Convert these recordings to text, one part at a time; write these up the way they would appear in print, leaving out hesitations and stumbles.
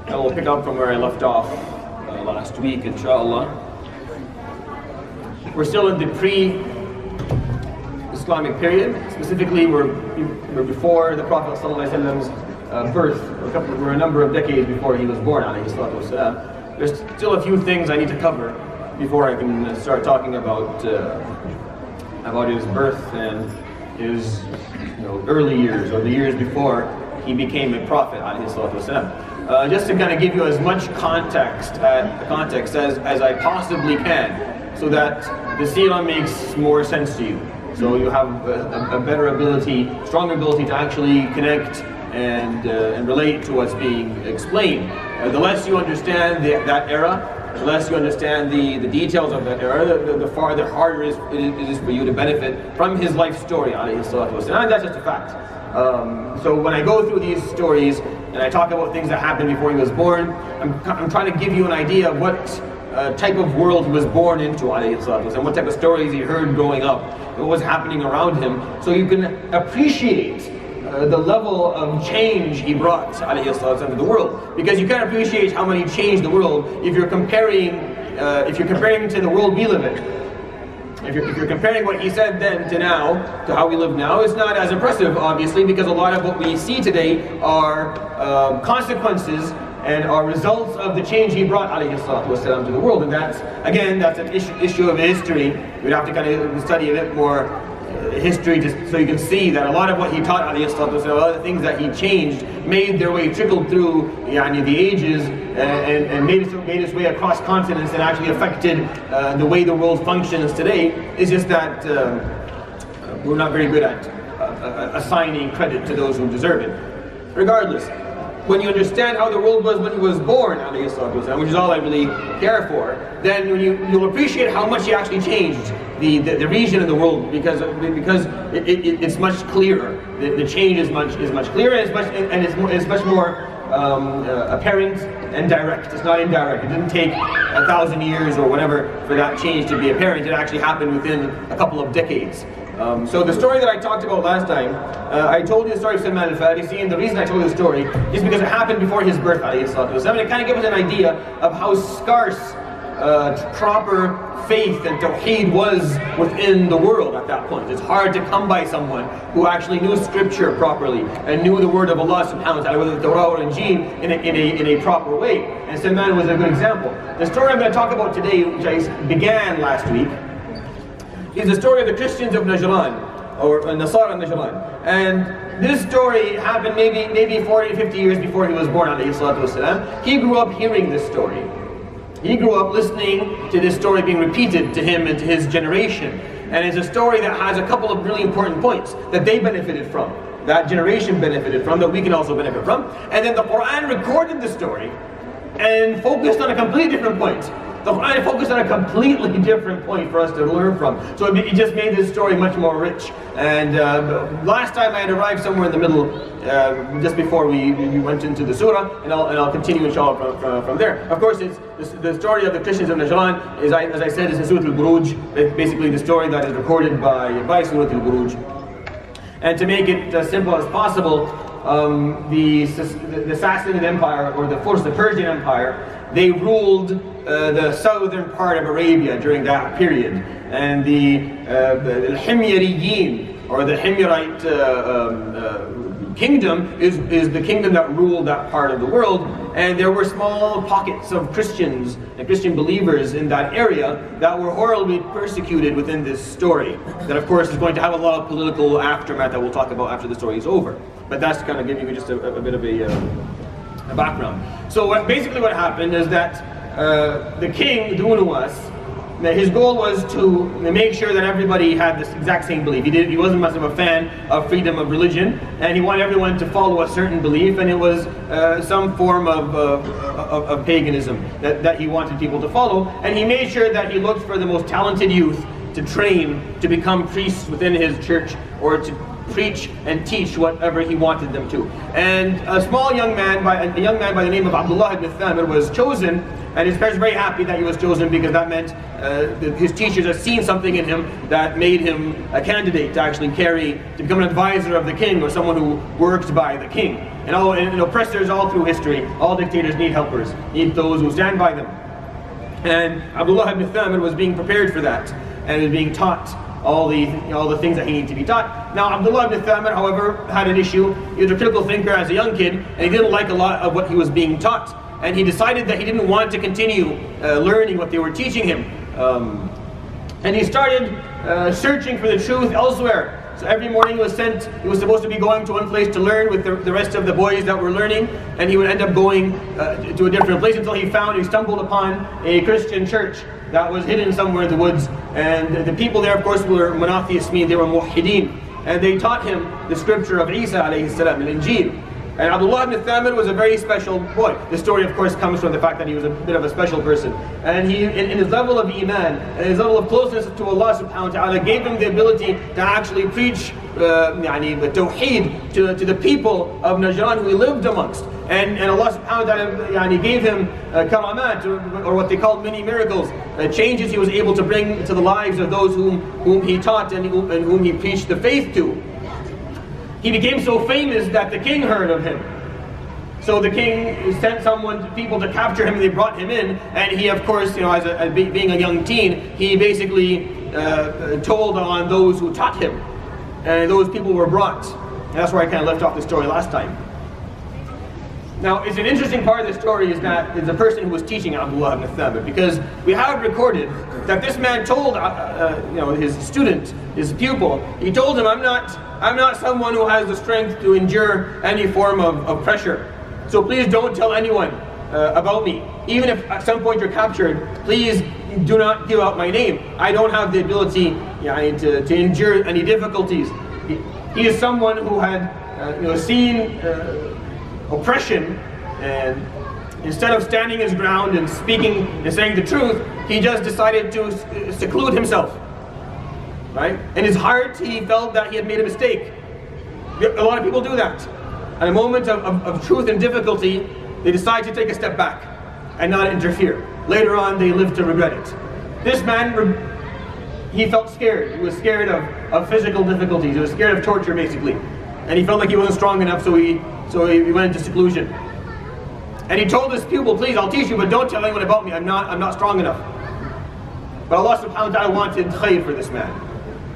I will pick up from where I left off last week, inshallah. We're still in the pre-Islamic period. Specifically, we're before the Prophet ﷺ's birth. We're a number of decades before he was born, alayhi salatu wasalam. There's still a few things I need to cover before I can start talking about his birth and his early years, or the years before he became a prophet, alayhi salatu wasalam. Just to kind of give you as much context as I possibly can, so that the Seerah makes more sense to you. So you have a better ability, stronger ability to actually connect and relate to what's being explained. The less you understand that era, the less you understand the details of that era, the harder it is for you to benefit from his life story, alayhi salatu wasalam. And that's just a fact. So when I go through these stories and I talk about things that happened before he was born, I'm trying to give you an idea of what type of world he was born into, alayhi salatu wasalam, what type of stories he heard growing up, what was happening around him, so you can appreciate the level of change he brought, alayhi salatu wasalam, to the world. Because you can't appreciate how much he changed the world if you're comparing to the world we live in. If you're comparing what he said then to now, to how we live now, it's not as impressive, obviously, because a lot of what we see today are consequences and are results of the change he brought, alayhi salatu wasalam, to the world. And that's an issue of history. We'd have to kind of study a bit more history just so you can see that a lot of what he taught, alayhi salatu wasalam, a lot of the things that he changed made their way, trickled through the ages and made its way across continents and actually affected the way the world functions today. It's just that we're not very good at assigning credit to those who deserve it. Regardless, when you understand how the world was when he was born, alayhi salatu wasalam, which is all I really care for, then you'll appreciate how much he actually changed the region of the world, because it's much clearer. The change is much clearer, and it's much more apparent and direct. It's not indirect. It didn't take 1,000 years or whatever for that change to be apparent. It actually happened within a couple of decades. So the story that I talked about last time, I told you the story of Salman al-Farisi, and the reason I told you the story is because it happened before his birth, alayhi salatu wasalam, and it kind of gives us an idea of how scarce proper faith and tawheed was within the world at that point. It's hard to come by someone who actually knew scripture properly and knew the word of Allah subhanahu wa ta'ala, whether the Torah or Injil, in a proper way. And Salman was a good example. The story I'm going to talk about today, which I began last week, is the story of the Christians of Najran, or Nasara Najran. And this story happened maybe 40, 50 years before he was born, alayhi salatu wasalam. He grew up hearing this story. He grew up listening to this story being repeated to him and to his generation. And it's a story that has a couple of really important points that they benefited from, that generation benefited from, that we can also benefit from. And then the Quran recorded the story and focused on a completely different point. The Quran focused on a completely different point for us to learn from. So it just made this story much more rich. And last time I had arrived somewhere in the middle, just before we went into the Surah, and I'll continue inshallah from there. Of course, it's the story of the Christians of Najran, as I said, is in Surat Al-Buruj, basically the story that is recorded by Surat Al-Buruj. And to make it as simple as possible, the Sassanid Empire, or the Persian Empire, they ruled the southern part of Arabia during that period. And the Himyariyin, or the Himyarite kingdom, is the kingdom that ruled that part of the world. And there were small pockets of Christians and Christian believers in that area that were horribly persecuted within this story. That, of course, is going to have a lot of political aftermath that we'll talk about after the story is over. But that's to kind of give you just a bit of a background. So basically what happened is that the king, Dunawas, his goal was to make sure that everybody had this exact same belief. He wasn't much of a fan of freedom of religion, and he wanted everyone to follow a certain belief, and it was some form of paganism that he wanted people to follow. And he made sure that he looked for the most talented youth to train to become priests within his church, or to preach and teach whatever he wanted them to. And a young man by the name of Abdullah Ibn Althamir was chosen And his parents were very happy that he was chosen, because that meant his teachers had seen something in him that made him a candidate to actually to become an advisor of the king, or someone who worked by the king. And oppressors all through history, all dictators need helpers, need those who stand by them. And Abdullah Ibn Althamir was being prepared for that, and was being taught all the things that he needed to be taught. Now Abdullah Ibn Althamir, however, had an issue. He was a critical thinker as a young kid, and he didn't like a lot of what he was being taught. And he decided that he didn't want to continue learning what they were teaching him. And he started searching for the truth elsewhere. So every morning he was supposed to be going to one place to learn with the rest of the boys that were learning, and he would end up going to a different place until he stumbled upon a Christian church that was hidden somewhere in the woods. And the people there, of course, were monotheists, meaning they were muwahhideen. And they taught him the scripture of Isa alayhi salam, al-Injil. And Abdullah Ibn Althamir was a very special boy. The story, of course, comes from the fact that he was a bit of a special person. And he, in his level of iman, and his level of closeness to Allah subhanahu wa ta'ala, gave him the ability to actually preach the tawheed to the people of Najran who he lived amongst. And Allah subhanahu wa ta'ala gave him karamat, or what they called mini miracles, changes he was able to bring to the lives of those whom he taught and whom he preached the faith to. He became so famous that the king heard of him. So the king sent people to capture him, and they brought him in. And he, of course, as being a young teen, he basically told on those who taught him. And those people were brought. And that's where I kind of left off the story last time. Now, it's an interesting part of the story is that it's a person who was teaching Abdullah Ibn Althamir, because we have recorded that this man told his student, his pupil, he told him, I'm not someone who has the strength to endure any form of pressure. So please don't tell anyone about me. Even if at some point you're captured, please do not give out my name. I don't have the ability to endure any difficulties. He is someone who had seen oppression, and instead of standing his ground and speaking and saying the truth, he just decided to seclude himself. Right? In his heart, he felt that he had made a mistake. A lot of people do that. At a moment of truth and difficulty, they decide to take a step back and not interfere. Later on, they live to regret it. This man, he felt scared. He was scared of physical difficulties. He was scared of torture, basically. And he felt like he wasn't strong enough, so he went into seclusion. And he told his pupil, please, I'll teach you, but don't tell anyone about me. I'm not strong enough. But Allah subhanahu wa ta'ala wanted khayr for this man.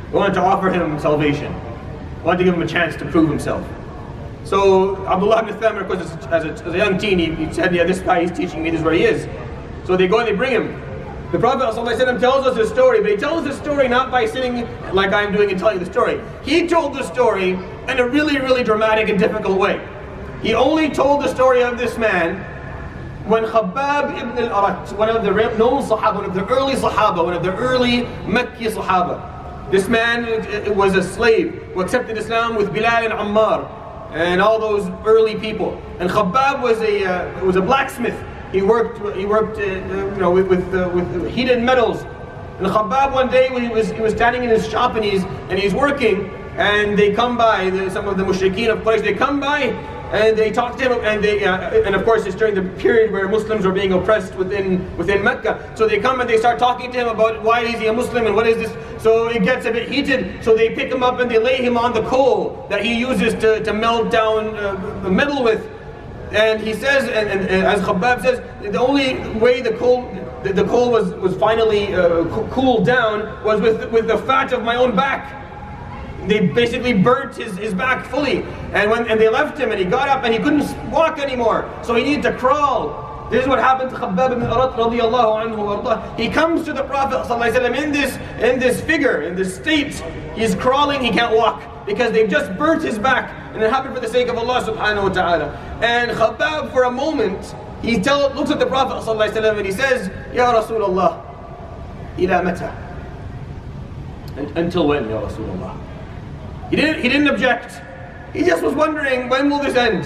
He wanted to offer him salvation. He wanted to give him a chance to prove himself. So Abdullah Ibn Althamir, of course, as a young teen, he said, yeah, this guy, he's teaching me, this is where he is. So they go and they bring him. The Prophet ﷺ tells us his story, but he tells the story not by sitting like I'm doing and telling the story. He told the story in a really, really dramatic and difficult way. He only told the story of this man when Khabab ibn al-Arat, one of the known Sahaba, one of the early Sahaba, one of the early Mekki Sahaba. This man was a slave who accepted Islam with Bilal and Ammar and all those early people. And Khabab was a blacksmith. He worked with heated metals. And Khabab one day he was standing in his shop and he's working, and they come by, some of the mushrikeen of Quraysh, they come by and they talk to him, and of course it's during the period where Muslims are being oppressed within Mecca. So they come and they start talking to him about why is he a Muslim and what is this. So it gets a bit heated. So they pick him up and they lay him on the coal that he uses to melt down the metal with. And he says, and as Khabab says, the only way the coal was finally cooled down was with the fat of my own back. They basically burnt his back fully, and they left him, and he got up and he couldn't walk anymore, so he needed to crawl. This is what happened to Khabab ibn Arat radiyallahu anhu. He comes to the Prophet ﷺ in this figure, in this state. He's crawling, he can't walk because they've just burnt his back, and it happened for the sake of Allah subhanahu wa ta'ala. And Khabab, for a moment, looks at the Prophet ﷺ and he says, Ya Rasulullah, ila mata? Until when, Ya Rasulullah? He didn't object. He just was wondering, when will this end?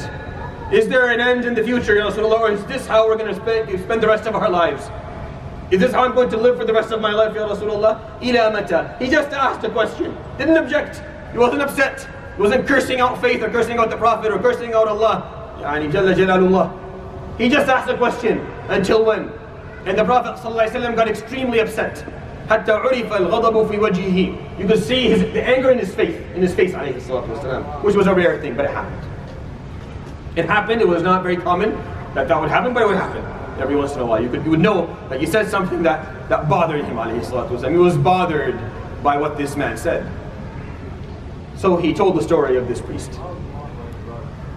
Is there an end in the future, Ya Rasulullah, or is this how we're going to spend the rest of our lives? Is this how I'm going to live for the rest of my life, Ya Rasulullah? Ila mata? He just asked a question. Didn't object. He wasn't upset. He wasn't cursing out faith or cursing out the Prophet or cursing out Allah. Yani Jalla Jalalullah. He just asked a question. Until when? And the Prophet ﷺ got extremely upset. حتى عرف الغضب في وجهه. You could see the anger in his face, عليه الصلاة والسلام, which was a rare thing, but it happened. It happened. It was not very common that would happen, but it would happen every once in a while. You would know that you said something that bothered him, عليه الصلاة والسلام. He was bothered by what this man said. So he told the story of this priest.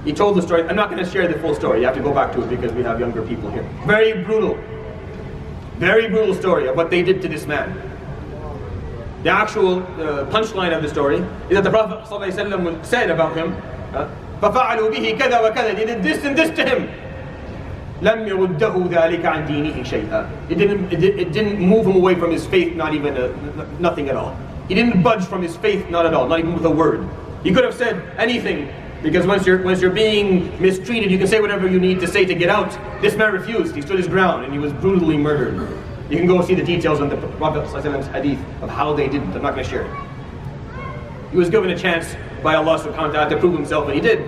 He told the story. I'm not going to share the full story. You have to go back to it because we have younger people here. Very brutal story of what they did to this man. The actual punchline of the story is that the Prophet ﷺ said about him, فَفَعَلُوا بِهِ كَذَا وَكَذَا. They did this and this to him. لَمْ يَرُدَّهُ ذَلِكَ عَنْ دِينِهِ شَيْئًا. It didn't move him away from his faith, not even nothing at all. He didn't budge from his faith, not at all, not even with a word. He could have said anything, because once you're being mistreated, you can say whatever you need to say to get out. This man refused. He stood his ground and he was brutally murdered. You can go see the details on the Prophet ﷺ's hadith of how they did it. I'm not going to share it. He was given a chance by Allah subhanahu wa ta'ala to prove himself, and he did.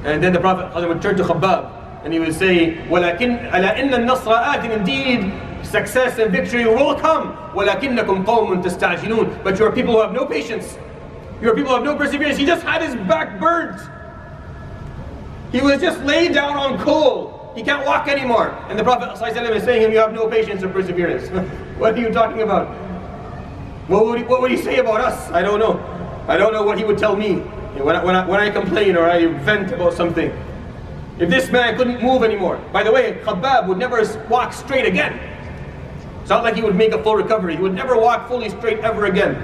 And then the Prophet ﷺ would turn to Khabab and he would say, وَلَكِنْ أَلَا إِنَّ النَّصْرَ آتٍ. Indeed, success and victory will come. وَلَكِنَّكُمْ قَوْمٌ تَسْتَعْجِلُونَ. But you are people who have no patience. You are people who have no perseverance. He just had his back burnt. He was just laid down on coal. He can't walk anymore. And the Prophet ﷺ is saying to him, you have no patience or perseverance. What are you talking about? What would he say about us? I don't know. I don't know what he would tell me when I complain or I vent about something. If this man couldn't move anymore. By the way, Khabab would never walk straight again. It's not like he would make a full recovery. He would never walk fully straight ever again.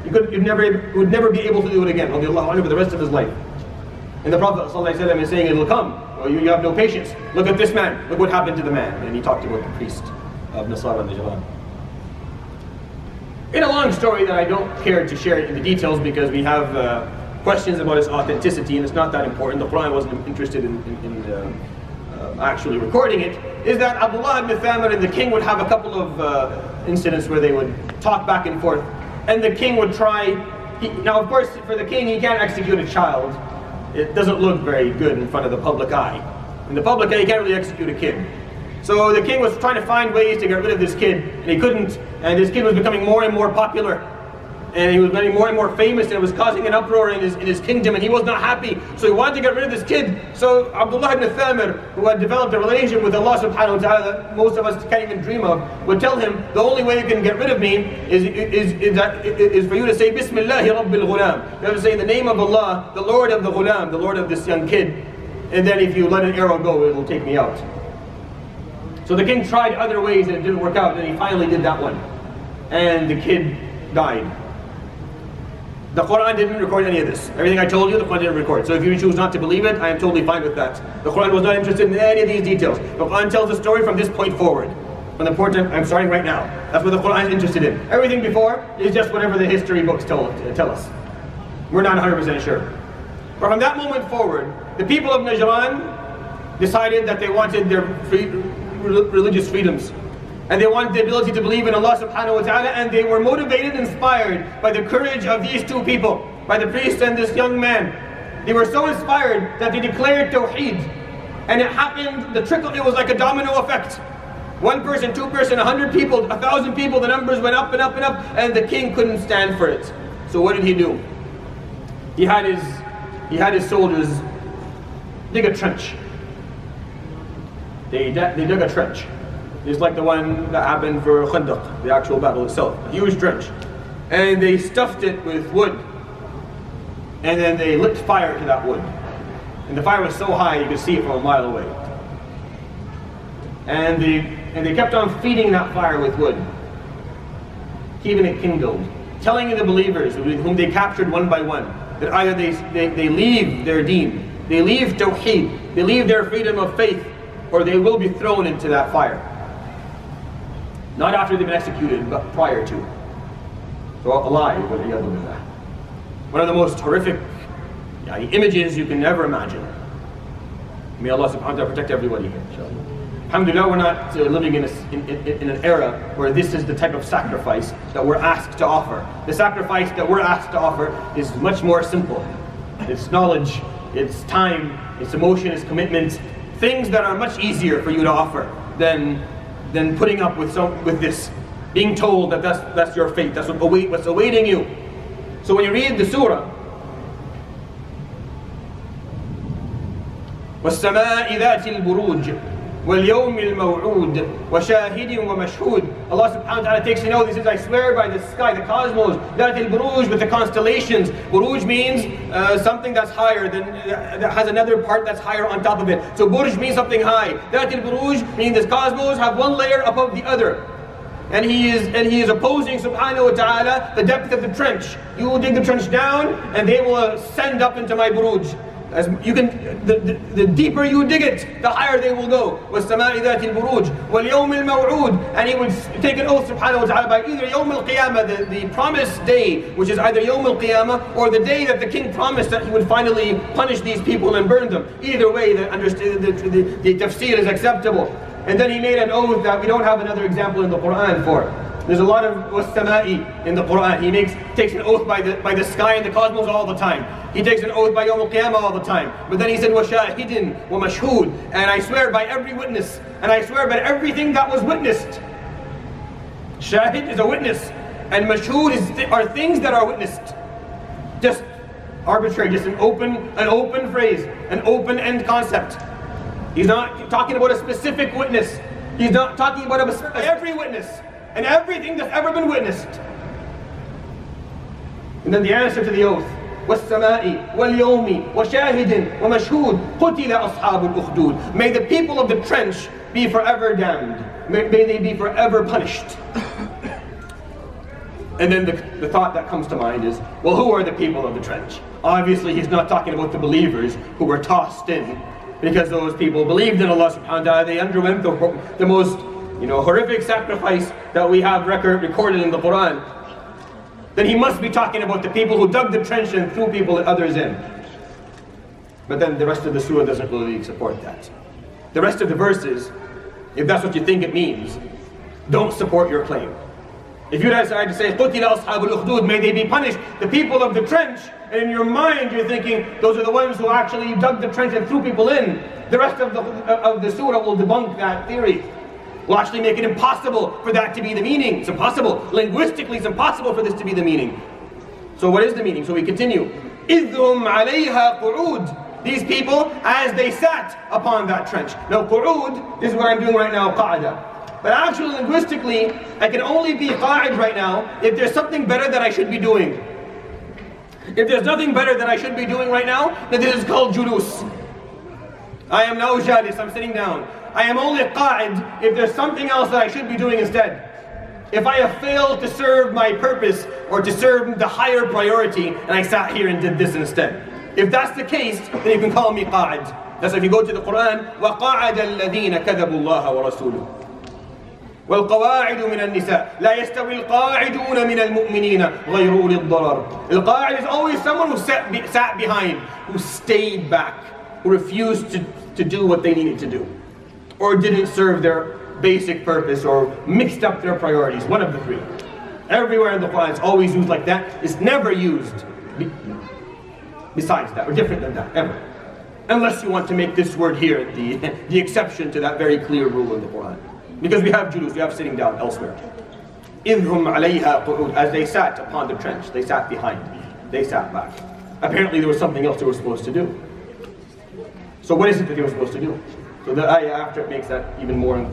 He would never be able to do it again for the rest of his life. And the Prophet ﷺ is saying, it will come. Well, you have no patience. Look at this man. Look what happened to the man. And he talked about the priest of Surat Al Najran. In a long story that I don't care to share in the details because we have questions about its authenticity and it's not that important. The Quran wasn't interested in actually recording it. Is that Abdullah Ibn Althamir and the king would have a couple of incidents where they would talk back and forth. And the king would try. Now, of course, for the king, he can't execute a child. It doesn't look very good in front of the public eye. In the public eye, you can't really execute a kid. So the king was trying to find ways to get rid of this kid, and he couldn't. And this kid was becoming more and more popular, and he was getting more and more famous, and it was causing an uproar in his kingdom, and he was not happy. So he wanted to get rid of this kid. So Abdullah Ibn Althamir, who had developed a relationship with Allah subhanahu wa ta'ala that most of us can't even dream of, would tell him, the only way you can get rid of me is for you to say, Bismillahi Rabbil Ghulam. You have to say, in the name of Allah, the Lord of the Ghulam, the Lord of this young kid. And then if you let an arrow go, it will take me out. So the king tried other ways and it didn't work out, and he finally did that one. And the kid died. The Quran didn't record any of this. Everything I told you, the Quran didn't record. So if you choose not to believe it, I am totally fine with that. The Quran was not interested in any of these details. The Quran tells the story from this point forward. From the point I'm starting right now. That's what the Quran is interested in. Everything before is just whatever the history books tell us. We're not 100% sure. But from that moment forward, the people of Najran decided that they wanted their religious freedoms. And they wanted the ability to believe in Allah subhanahu wa ta'ala, and they were motivated, inspired by the courage of these two people, by the priest and this young man. They were so inspired that they declared tawheed. And it happened, it was like a domino effect. One person, two person, 100 people, 1,000 people, the numbers went up and up and up, and the king couldn't stand for it. So what did he do? He had his soldiers dig a trench. They dug a trench. It's like the one that happened for Khandaq, the actual battle itself. A huge trench. And they stuffed it with wood. And then they lit fire to that wood. And the fire was so high you could see it from a mile away. And they kept on feeding that fire with wood, keeping it kindled, telling the believers whom they captured one by one that either they leave their deen, they leave tawheed, they leave their freedom of faith, or they will be thrown into that fire. Not after they've been executed, but prior to. So alive, one of the most horrific images you can ever imagine. May Allah subhanahu wa ta'ala protect everybody here, inshallah. Alhamdulillah, we're not living in an era where this is the type of sacrifice that we're asked to offer. The sacrifice that we're asked to offer is much more simple. It's knowledge, it's time, it's emotion, it's commitment. Things that are much easier for you to offer than than putting up with this, being told that that's your fate, that's what's awaiting you. So when you read the surah, وَالسَّمَاءِ ذَاتِ الْبُرُوجِ وَالْيَوْمِ الْمَوْعُودِ وَشَاهِدٍ وَمَشْهُودٍ. Allah subhanahu wa ta'ala takes to know, this is, I swear by the sky, the cosmos, ذَاتِ الْبُرُوجِ, with the constellations. Buruj means something that's higher, that has another part that's higher on top of it. So Buruj means something high. ذَاتِ الْبُرُوجِ means this cosmos have one layer above the other. And he is opposing subhanahu wa ta'ala the depth of the trench. You will dig the trench down and they will ascend up into my buruj. As you can, the deeper you dig it, the higher they will go. وَالسَّمَاءِ ذَاتِ الْبُرُوجِ وَالْيَوْمِ الْمَوْعُودِ. And he would take an oath subhanahu wa ta'ala by either Yawm al-Qiyamah, the promised day, which is either Yawm al-Qiyamah or the day that the king promised that he would finally punish these people and burn them. Either way, the tafsir is acceptable. And then he made an oath that we don't have another example in the Quran for. There's a lot of was-sama'i in the Quran. He takes an oath by the sky and the cosmos all the time. He takes an oath by Yawm al-Qiyamah all the time. But then he said, وَشَاهِدٍ وَمَشْهُودٍ. And I swear by every witness. And I swear by everything that was witnessed. Shahid is a witness. And mashhood are things that are witnessed. Just arbitrary, just an open phrase, an open-end concept. He's not talking about a specific witness. He's not talking about every witness and everything that's ever been witnessed. And then the answer to the oath: وَالسَّمَاءِ وَالْيَوْمِ وَشَاهِدٍ وَمَشْهُودٍ قُتِلَ أَصْحَابُ الْأُخْدُودِ. May the people of the trench be forever damned. May they be forever punished. And then the thought that comes to mind is, well, who are the people of the trench? Obviously, he's not talking about the believers who were tossed in, because those people believed in Allah subhanahu wa ta'ala. They underwent the most horrific sacrifice that we have recorded in the Quran. Then he must be talking about the people who dug the trench and threw others in. But then the rest of the surah doesn't really support that. The rest of the verses, if that's what you think it means, don't support your claim. If you decide to say, قُتِلَ أَصْحَابُ الْأُخْدُودِ, may they be punished, the people of the trench, and in your mind you're thinking, those are the ones who actually dug the trench and threw people in, the rest of the surah will debunk that theory. Will actually make it impossible for that to be the meaning. It's impossible. Linguistically, it's impossible for this to be the meaning. So what is the meaning? So we continue. إِذْ هُمْ عَلَيْهَا قُعُودٌ. These people, as they sat upon that trench. Now, qu'ud, this is what I'm doing right now, qa'ada. But actually, linguistically, I can only be qa'id right now if there's something better that I should be doing. If there's nothing better that I should be doing right now, then this is called julus. I am now jalis, I'm sitting down. I am only qa'id if there's something else that I should be doing instead. If I have failed to serve my purpose or to serve the higher priority and I sat here and did this instead. If that's the case, then you can call me qa'id. That's if you go to the Quran, وَقَعَدَ الَّذِينَ كَذَبُوا اللَّهَ وَرَسُولُهُ وَالْقَوَاعِدُ مِنَ النِّسَاءِ لَا يَسْتَوِي الْقَاعِدُونَ مِنَ الْمُؤْمِنِينَ غَيْرُ أُولِي الضَّرَرِ. The is always someone who sat behind, who stayed back, who refused to do what they needed to do, or didn't serve their basic purpose, or mixed up their priorities, one of the three. Everywhere in the Quran it's always used like that. It's never used besides that, or different than that, ever. Unless you want to make this word here the exception to that very clear rule in the Quran. Because we have julus, we have sitting down elsewhere. إِذْ هُمْ عَلَيْهَا قُعُودٌ. As they sat upon the trench, they sat behind, they sat back. Apparently there was something else they were supposed to do. So what is it that they were supposed to do? So the ayah after it makes that even more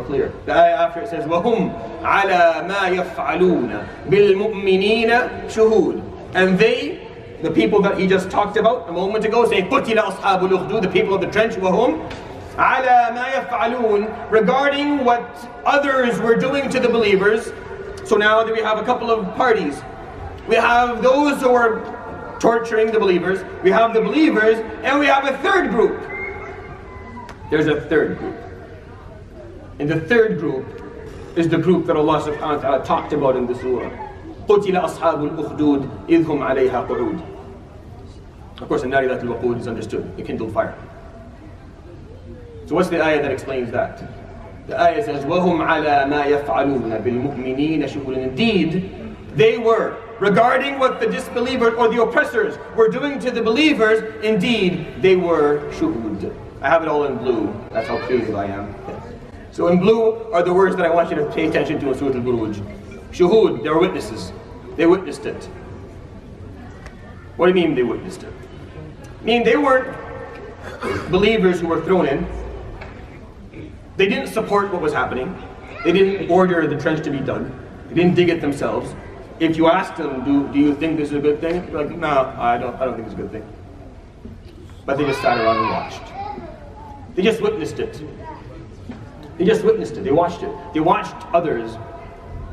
clear. The ayah after it says, وَهُمْ عَلَى مَا يَفْعَلُونَ بِالْمُؤْمِنِينَ شُهُودٌ. And they, the people that he just talked about a moment ago, say, قُتِلَ أَصْحَابُ الْأُخْدُودِ, the people of the trench, وَهُمْ عَلَى مَا يَفْعَلُونَ, regarding what others were doing to the believers. So now that we have a couple of parties. We have those who are torturing the believers, we have the believers, and we have a third group. There's a third group. And the third group is the group that Allah subhanahu wa ta'ala talked about in the surah. قُتِلَ أَصْحَابُ الْأُخْدُودِ إِذْ هُمْ عَلَيْهَا قُعُودٌ. Of course, النَّارِ ذَاتِ الْوَقُودِ is understood, the kindled fire. So what's the ayah that explains that? The ayah says, وَهُمْ عَلَى مَا يَفْعَلُونَ بِالْمُؤْمِنِينَ شُهُودٌ. Indeed, they were, regarding what the disbelievers or the oppressors were doing to the believers, indeed, they were shuhud. I have it all in blue, that's how creative I am. So in blue are the words that I want you to pay attention to in Surah Al-Buruj. Shuhud, they were witnesses. They witnessed it. What do you mean they witnessed it? I mean, they weren't believers who were thrown in. They didn't support what was happening. They didn't order the trench to be dug. They didn't dig it themselves. If you asked them, do you think this is a good thing? They're like, no, I don't think it's a good thing. But they just sat around and watched. They just witnessed it. They just witnessed it. They watched it. They watched others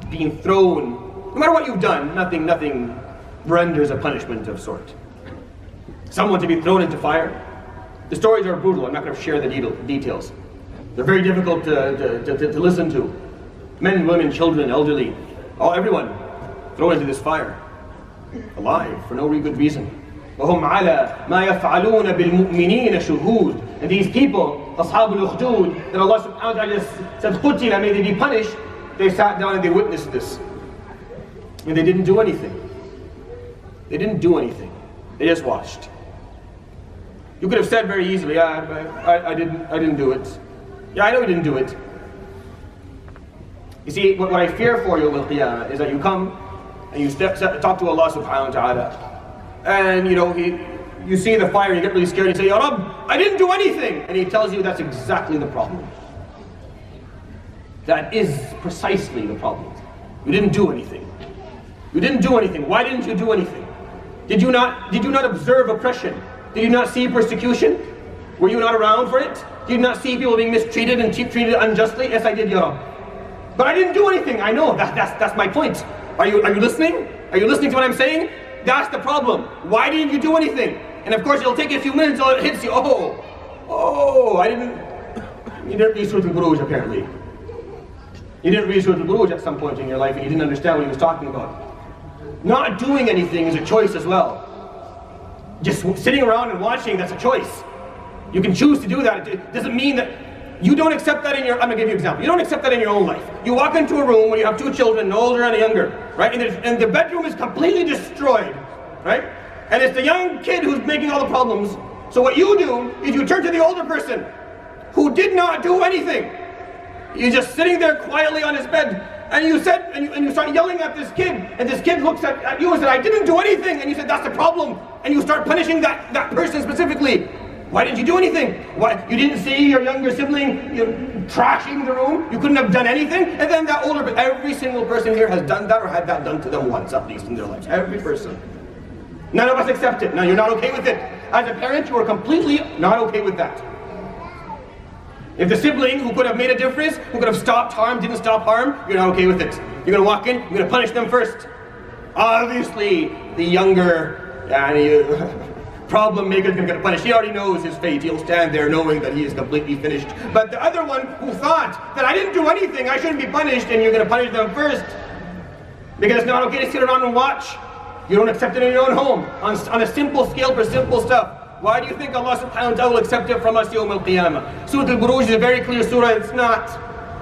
being thrown. No matter what you've done, nothing renders a punishment of sort. Someone to be thrown into fire. The stories are brutal. I'm not going to share the details. They're very difficult to listen to. Men, women, children, elderly, everyone thrown into this fire, alive for no good reason. وَهُمْ عَلَى مَا يَفْعَلُونَ بِالْمُؤْمِنِينَ شُهُودٌ. And these people, أصحاب الأخدود, that Allah subhanahu wa ta'ala said, قُتِلَ, may they be punished, they sat down and they witnessed this. And they didn't do anything. They didn't do anything. They just watched. You could have said very easily, yeah, I didn't do it. Yeah, I know you didn't do it. You see, what I fear for you, al-Qiyamah, is that you come and you talk to Allah subhanahu wa ta'ala, and you see the fire, you get really scared, and you say, Ya Rabb, I didn't do anything! And He tells you that's exactly the problem. That is precisely the problem. You didn't do anything. You didn't do anything. Why didn't you do anything? Did you not observe oppression? Did you not see persecution? Were you not around for it? Did you not see people being mistreated and treated unjustly? Yes, I did, Ya Rabb. But I didn't do anything. I know, that's my point. Are you listening? Are you listening to what I'm saying? That's the problem. Why didn't you do anything? And of course, it'll take you a few minutes until it hits you. You didn't read Surat Al-Buruj apparently. You didn't read Surat Al-Buruj at some point in your life and you didn't understand what he was talking about. Not doing anything is a choice as well. Just sitting around and watching, that's a choice. You can choose to do that. It doesn't mean that you don't accept that I'm going to give you an example. You don't accept that in your own life. You walk into a room when you have two children, an older and a younger, right? And the bedroom is completely destroyed, right? And it's the young kid who's making all the problems. So what you do is you turn to the older person who did not do anything. You're just sitting there quietly on his bed, and you start yelling at this kid, and this kid looks at you and said, I didn't do anything. And you said, that's the problem. And you start punishing that person specifically. Why didn't you do anything? Why you didn't see your younger sibling trashing the room? You couldn't have done anything? And then that older, every single person here has done that or had that done to them once at least in their lives. Every person. None of us accept it. Now you're not okay with it. As a parent, you are completely not okay with that. If the sibling who could have made a difference, who could have stopped harm, didn't stop harm, you're not okay with it. You're going to walk in, you're going to punish them first. Obviously, the younger problem maker is going to get punished. He already knows his fate. He'll stand there knowing that he is completely finished. But the other one who thought that I didn't do anything, I shouldn't be punished, and you're going to punish them first. Because it's not okay to sit around and watch. You don't accept it in your own home. On a simple scale for simple stuff. Why do you think Allah subhanahu wa ta'ala will accept it from us Yawm al-Qiyamah? Surah Al-Buruj is a very clear surah. It's not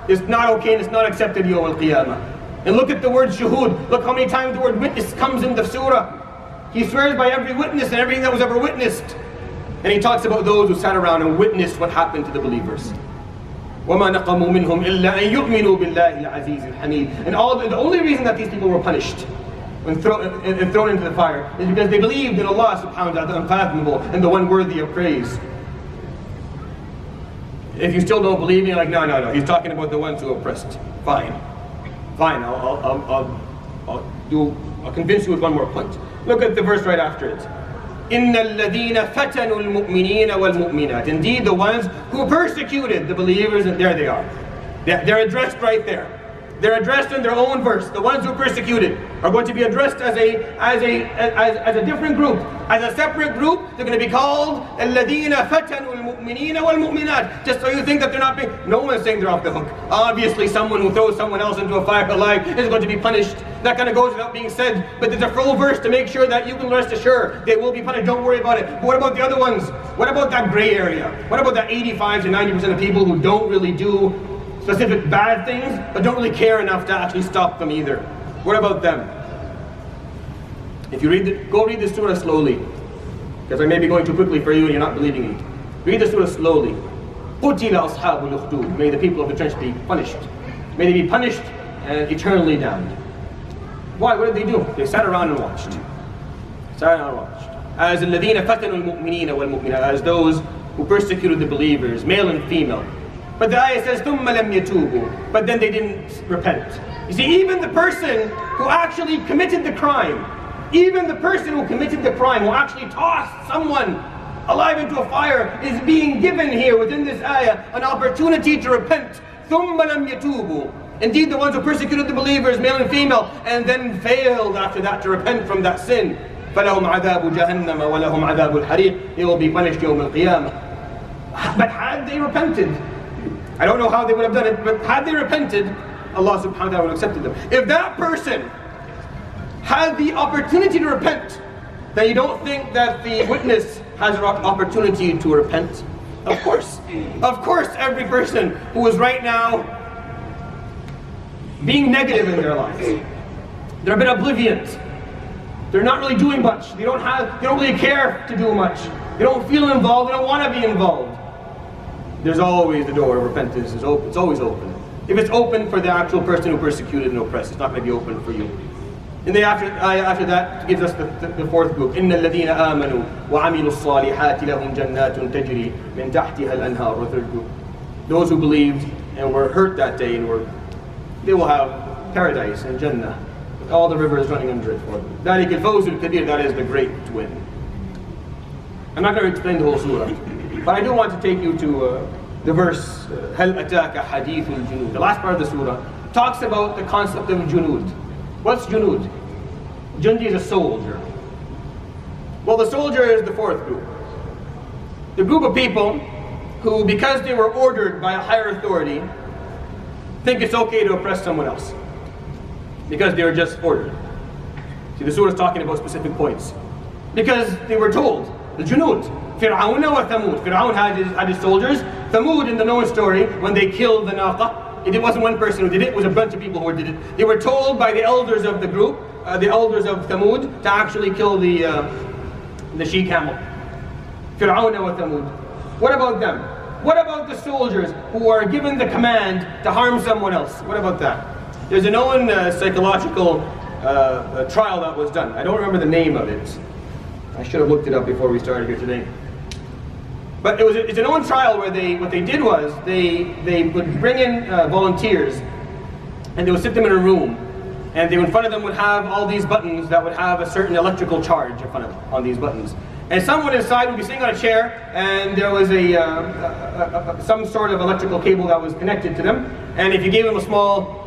okay and it's not accepted Yawm al-Qiyamah. And look at the word shuhud. Look how many times the word witness comes in the surah. He swears by every witness and everything that was ever witnessed. And he talks about those who sat around and witnessed what happened to the believers. وَمَا نَقَمُوا مِنْهُمْ إِلَّا أَن يُؤْمِنُوا بِاللَّهِ الْعَزِيزِ الْحَمِيدِ. And the only reason that these people were punished and thrown into the fire is because they believed in Allah subhanahu wa ta'ala, the unfathomable and the one worthy of praise. If you still don't believe me, you're like, no, he's talking about the ones who are oppressed. Fine, I'll convince you with one more point. Look at the verse right after it. إِنَّ الَّذِينَ فَتَنُوا الْمُؤْمِنِينَ وَالْمُؤْمِنَاتِ. Indeed, the ones who persecuted the believers, and there they are. They're addressed right there. They're addressed in their own verse. The ones who persecuted are going to be addressed as a different group. As a separate group, they're going to be called الَّذِينَ فَتَنُوا الْمُؤْمِنِينَ وَالْمُؤْمِنَاتِ. Just so you think that they're not being... No one's saying they're off the hook. Obviously, someone who throws someone else into a fire alive is going to be punished. That kind of goes without being said. But there's a full verse to make sure that you can rest assured they will be punished. Don't worry about it. But what about the other ones? What about that gray area? What about that 85 to 90% of people who don't really do specific bad things, but don't really care enough to actually stop them either? What about them? If you go read the surah slowly, because I may be going too quickly for you and you're not believing me. Read the surah slowly. قُتِلَ أَصْحَابُ الْأُخْدُودِ. May the people of the trench be punished. May they be punished and eternally damned. Why? What did they do? They sat around and watched. Sat around and watched. As الَّذِينَ فَتَنُوا الْمُؤْمِنِينَ وَالْمُؤْمِنَاتِ, as those who persecuted the believers, male and female. But the ayah says, ثُمَّ لَمْ يَتُوبُوا. But then they didn't repent. You see, even the person who actually committed the crime, even the person who committed the crime, who actually tossed someone alive into a fire, is being given here within this ayah an opportunity to repent. ثُمَّ لَمْ يَتُوبُوا. Indeed, the ones who persecuted the believers, male and female, and then failed after that to repent from that sin, فَلَهُمْ عَذَابُ جَهَنَّمَ وَلَهُمْ عَذَابُ الْحَرِيقِ. They will be punished يوم القيامة. But had they repented, I don't know how they would have done it, but had they repented, Allah subhanahu wa ta'ala would have accepted them. If that person had the opportunity to repent, then you don't think that the witness has an opportunity to repent? Of course. Of course, every person who is right now being negative in their lives, they're a bit oblivious. They're not really doing much. They don't really care to do much. They don't feel involved. They don't want to be involved. There's always the door of repentance. It's always open. If it's open for the actual person who persecuted and oppressed, it's not going to be open for you. And then after that gives us the fourth group. إِنَّ الَّذِينَ آمَنُوا وَعَمِلُوا الصَّالِحَاتِ لَهُمْ جَنَّاتٌ تَجْرِي مِنْ تَحْتِهَا الْأَنْهَارُ. Third group. Those who believed and were hurt that day, and they will have paradise and Jannah, with all the rivers running under it for them. ذَلِكَ الْفَوْزُ الْكَبِيرُ. That is the great win. I'm not going to explain the whole surah, but I do want to take you to the verse, هَلْ أَتَاكَ حَدِيثُ الْجُنُودِ. The last part of the surah talks about the concept of junud. What's junud? Jundi is a soldier. Well, the soldier is the fourth group. The group of people who, because they were ordered by a higher authority, think it's okay to oppress someone else. Because they were just ordered. See, the surah is talking about specific points. Because they were told, the junud, Fir'aun wa Thamud. Fir'aun had his soldiers. Thamud, in the known story, when they killed the Naqah, it wasn't one person who did it was a bunch of people who did it. They were told by the elders of the group, the elders of Thamud, to actually kill the she-camel. Fir'aun wa Thamud. What about them? What about the soldiers who are given the command to harm someone else? What about that? There's a known psychological trial that was done. I don't remember the name of it. I should have looked it up before we started here today. But it's a known trial where what they did was they would bring in volunteers, and they would sit them in a room, and in front of them would have all these buttons that would have a certain electrical charge in front of them on these buttons. And someone inside would be sitting on a chair, and there was some sort of electrical cable that was connected to them. And if you gave them a small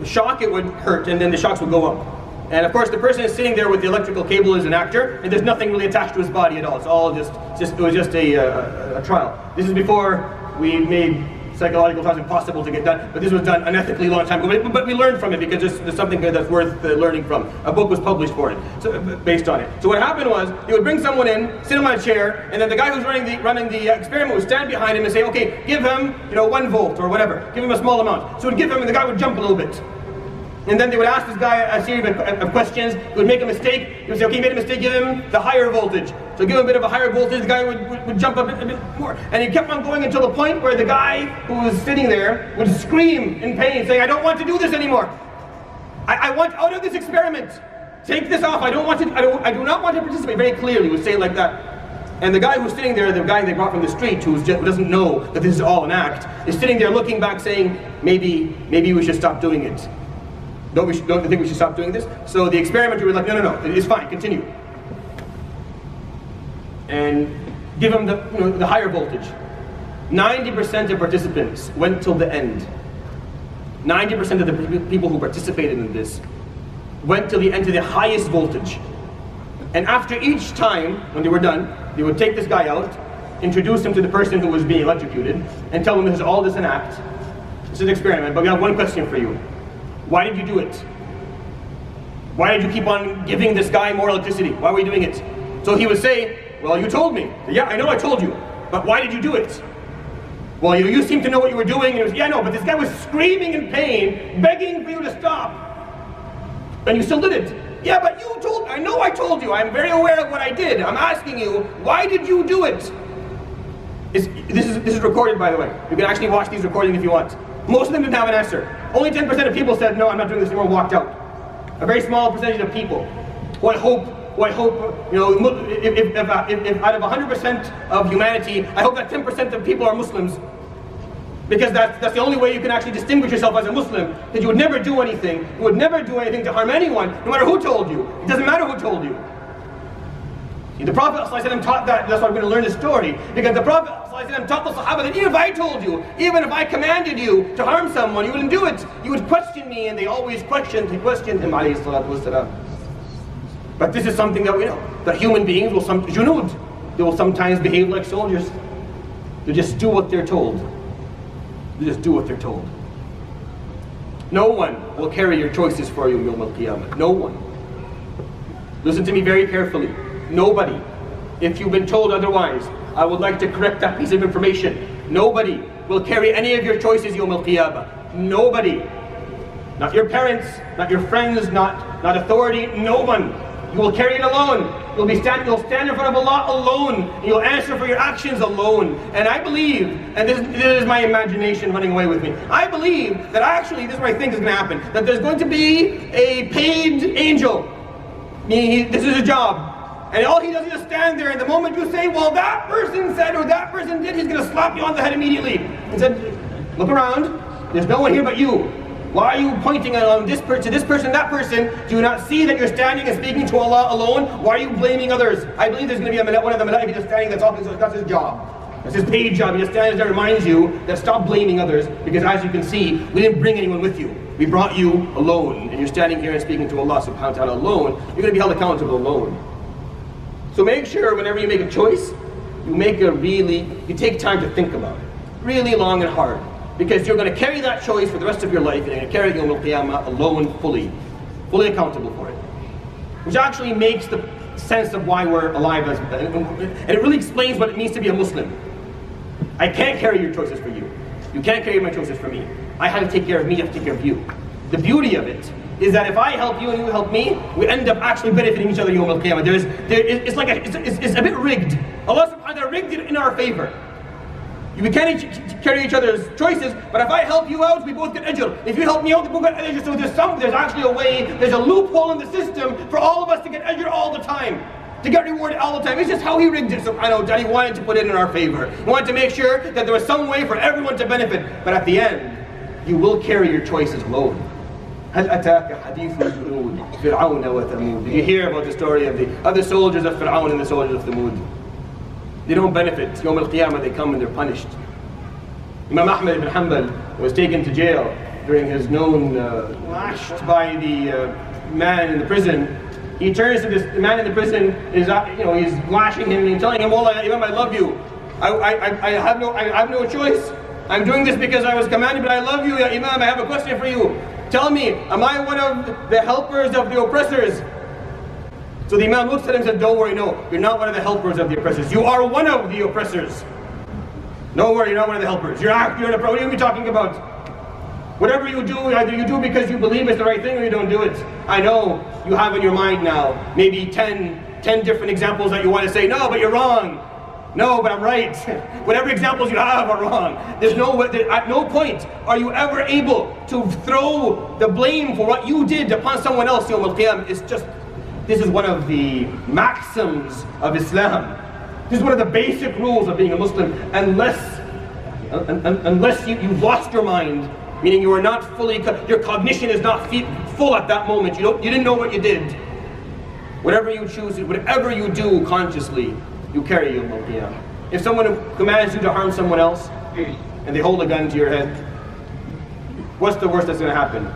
shock, it would hurt, and then the shocks would go up. And of course, the person is sitting there with the electrical cable is an actor, and there's nothing really attached to his body at all. It's all it was just a trial. This is before we made psychological trials impossible to get done, but this was done unethically a long time ago. But we learned from it because there's something here that's worth learning from. A book was published for it, based on it. So what happened was, they would bring someone in, sit him on a chair, and then the guy who's running the experiment would stand behind him and say, okay, give him 1 volt or whatever, give him a small amount. So he'd give him, and the guy would jump a little bit. And then they would ask this guy a series of questions. He would make a mistake. He would say, okay, you made a mistake, give him the higher voltage. So give him a bit of a higher voltage, the guy would jump a bit more. And he kept on going until the point where the guy who was sitting there would scream in pain, saying, I don't want to do this anymore. I want out of this experiment. Take this off. I do not want to participate. Very clearly, he would say it like that. And the guy who's sitting there, the guy they brought from the street, who doesn't know that this is all an act, is sitting there looking back saying, maybe we should stop doing it. Don't you think we should stop doing this? So the experimenter was like, no, it's fine, continue. And give him the higher voltage. 90% of participants went till the end. 90% of the people who participated in this went till the end to the highest voltage. And after each time, when they were done, they would take this guy out, introduce him to the person who was being electrocuted, and tell him this is all an act. This is an experiment, but we have one question for you. Why did you do it? Why did you keep on giving this guy more electricity? Why were you doing it? So he would say, well, you told me. Yeah, I know I told you. But why did you do it? Well, you seem to know what you were doing. And it was, yeah, I know, but this guy was screaming in pain, begging for you to stop. And you still did it. Yeah, but you told me. I know I told you. I'm very aware of what I did. I'm asking you, why did you do it? This is recorded, by the way. You can actually watch these recordings if you want. Most of them didn't have an answer. Only 10% of people said, no, I'm not doing this anymore, walked out. A very small percentage of people. Who I hope, you know, if out of 100% of humanity, I hope that 10% of people are Muslims. Because that's the only way you can actually distinguish yourself as a Muslim. That you would never do anything. You would never do anything to harm anyone, no matter who told you. It doesn't matter who told you. The Prophet ﷺ taught that. That's why we're going to learn this story. Because the Prophet ﷺ taught the Sahaba that even if I told you, even if I commanded you to harm someone, you wouldn't do it. You would question me, and they always questioned him, ﷺ. But this is something that we know. That human beings will they will sometimes behave like soldiers. They just do what they're told. They just do what they're told. No one will carry your choices for you Yawm al-Qiyamah. No one. Listen to me very carefully. Nobody. If you've been told otherwise, I would like to correct that piece of information. Nobody will carry any of your choices Yawm al-Qiyamah. Nobody. Not your parents, not your friends, not authority, no one. You will carry it alone. You'll stand in front of Allah alone. And you'll answer for your actions alone. And I believe, and this is my imagination running away with me, I believe that actually, this is what I think is going to happen, that there's going to be a paid angel. This is a job. And all he does is just stand there, and the moment you say, well, that person said or that person did, he's going to slap you on the head immediately. He said, look around, there's no one here but you. Why are you pointing at this person, that person? Do you not see that you're standing and speaking to Allah alone? Why are you blaming others? I believe there's going to be one of the malaika just standing, that's his job. That's his paid job. He just stands there and reminds you that stop blaming others, because as you can see, we didn't bring anyone with you. We brought you alone, and you're standing here and speaking to Allah subhanahu wa ta'ala alone. You're going to be held accountable alone. So make sure whenever you make a choice, you take time to think about it. Really long and hard. Because you're going to carry that choice for the rest of your life, and you're going to carry it Yawm al-Qiyamah alone, fully accountable for it. Which actually makes the sense of why we're alive, and it really explains what it means to be a Muslim. I can't carry your choices for you. You can't carry my choices for me. I have to take care of me, you have to take care of you. The beauty of it is that if I help you and you help me, we end up actually benefiting each other Yawm al-Qiyamah. It's a bit rigged. Allah subhanahu wa ta'ala rigged it in our favor. We can't carry each other's choices, but if I help you out, we both get ajr. If you help me out, we both get ajr. So there's actually a way, there's a loophole in the system for all of us to get ajr all the time. To get rewarded all the time. It's just how He rigged it, subhanahu wa ta'ala. He wanted to put it in our favor. He wanted to make sure that there was some way for everyone to benefit. But at the end, you will carry your choices alone. هل أتاك حديث الجنود فرعون وثمود. Did you hear about the story of the other soldiers of Fir'aun and the soldiers of Thamud? They don't benefit. Yawm al-Qiyamah, they come and they're punished. Imam Ahmad ibn Hanbal was taken to jail during his known lashed by the man in the prison. He turns to this man in the prison, he's lashing him and telling him, "Well, Imam, I love you. I have no choice. I'm doing this because I was commanded, but I love you, Ya Imam. I have a question for you. Tell me, am I one of the helpers of the oppressors?" So the Imam looks at him and says, "Don't worry, no, you're not one of the helpers of the oppressors. You are one of the oppressors. Don't worry, you're not one of the helpers. You're an oppressor. What are you talking about? Whatever you do, either you do because you believe it's the right thing or you don't do it. I know you have in your mind now maybe 10 different examples that you want to say, no, but you're wrong. No, but I'm right. Whatever examples you have are wrong. At no point are you ever able to throw the blame for what you did upon someone else Yawm al-Qiyamah. This is one of the maxims of Islam. This is one of the basic rules of being a Muslim. Unless you've lost your mind, meaning you are not fully, your cognition is not full at that moment. You didn't know what you did. Whatever you choose, whatever you do consciously, you carry Yawm al-Qiyamah. If someone commands you to harm someone else, and they hold a gun to your head, what's the worst that's going to happen?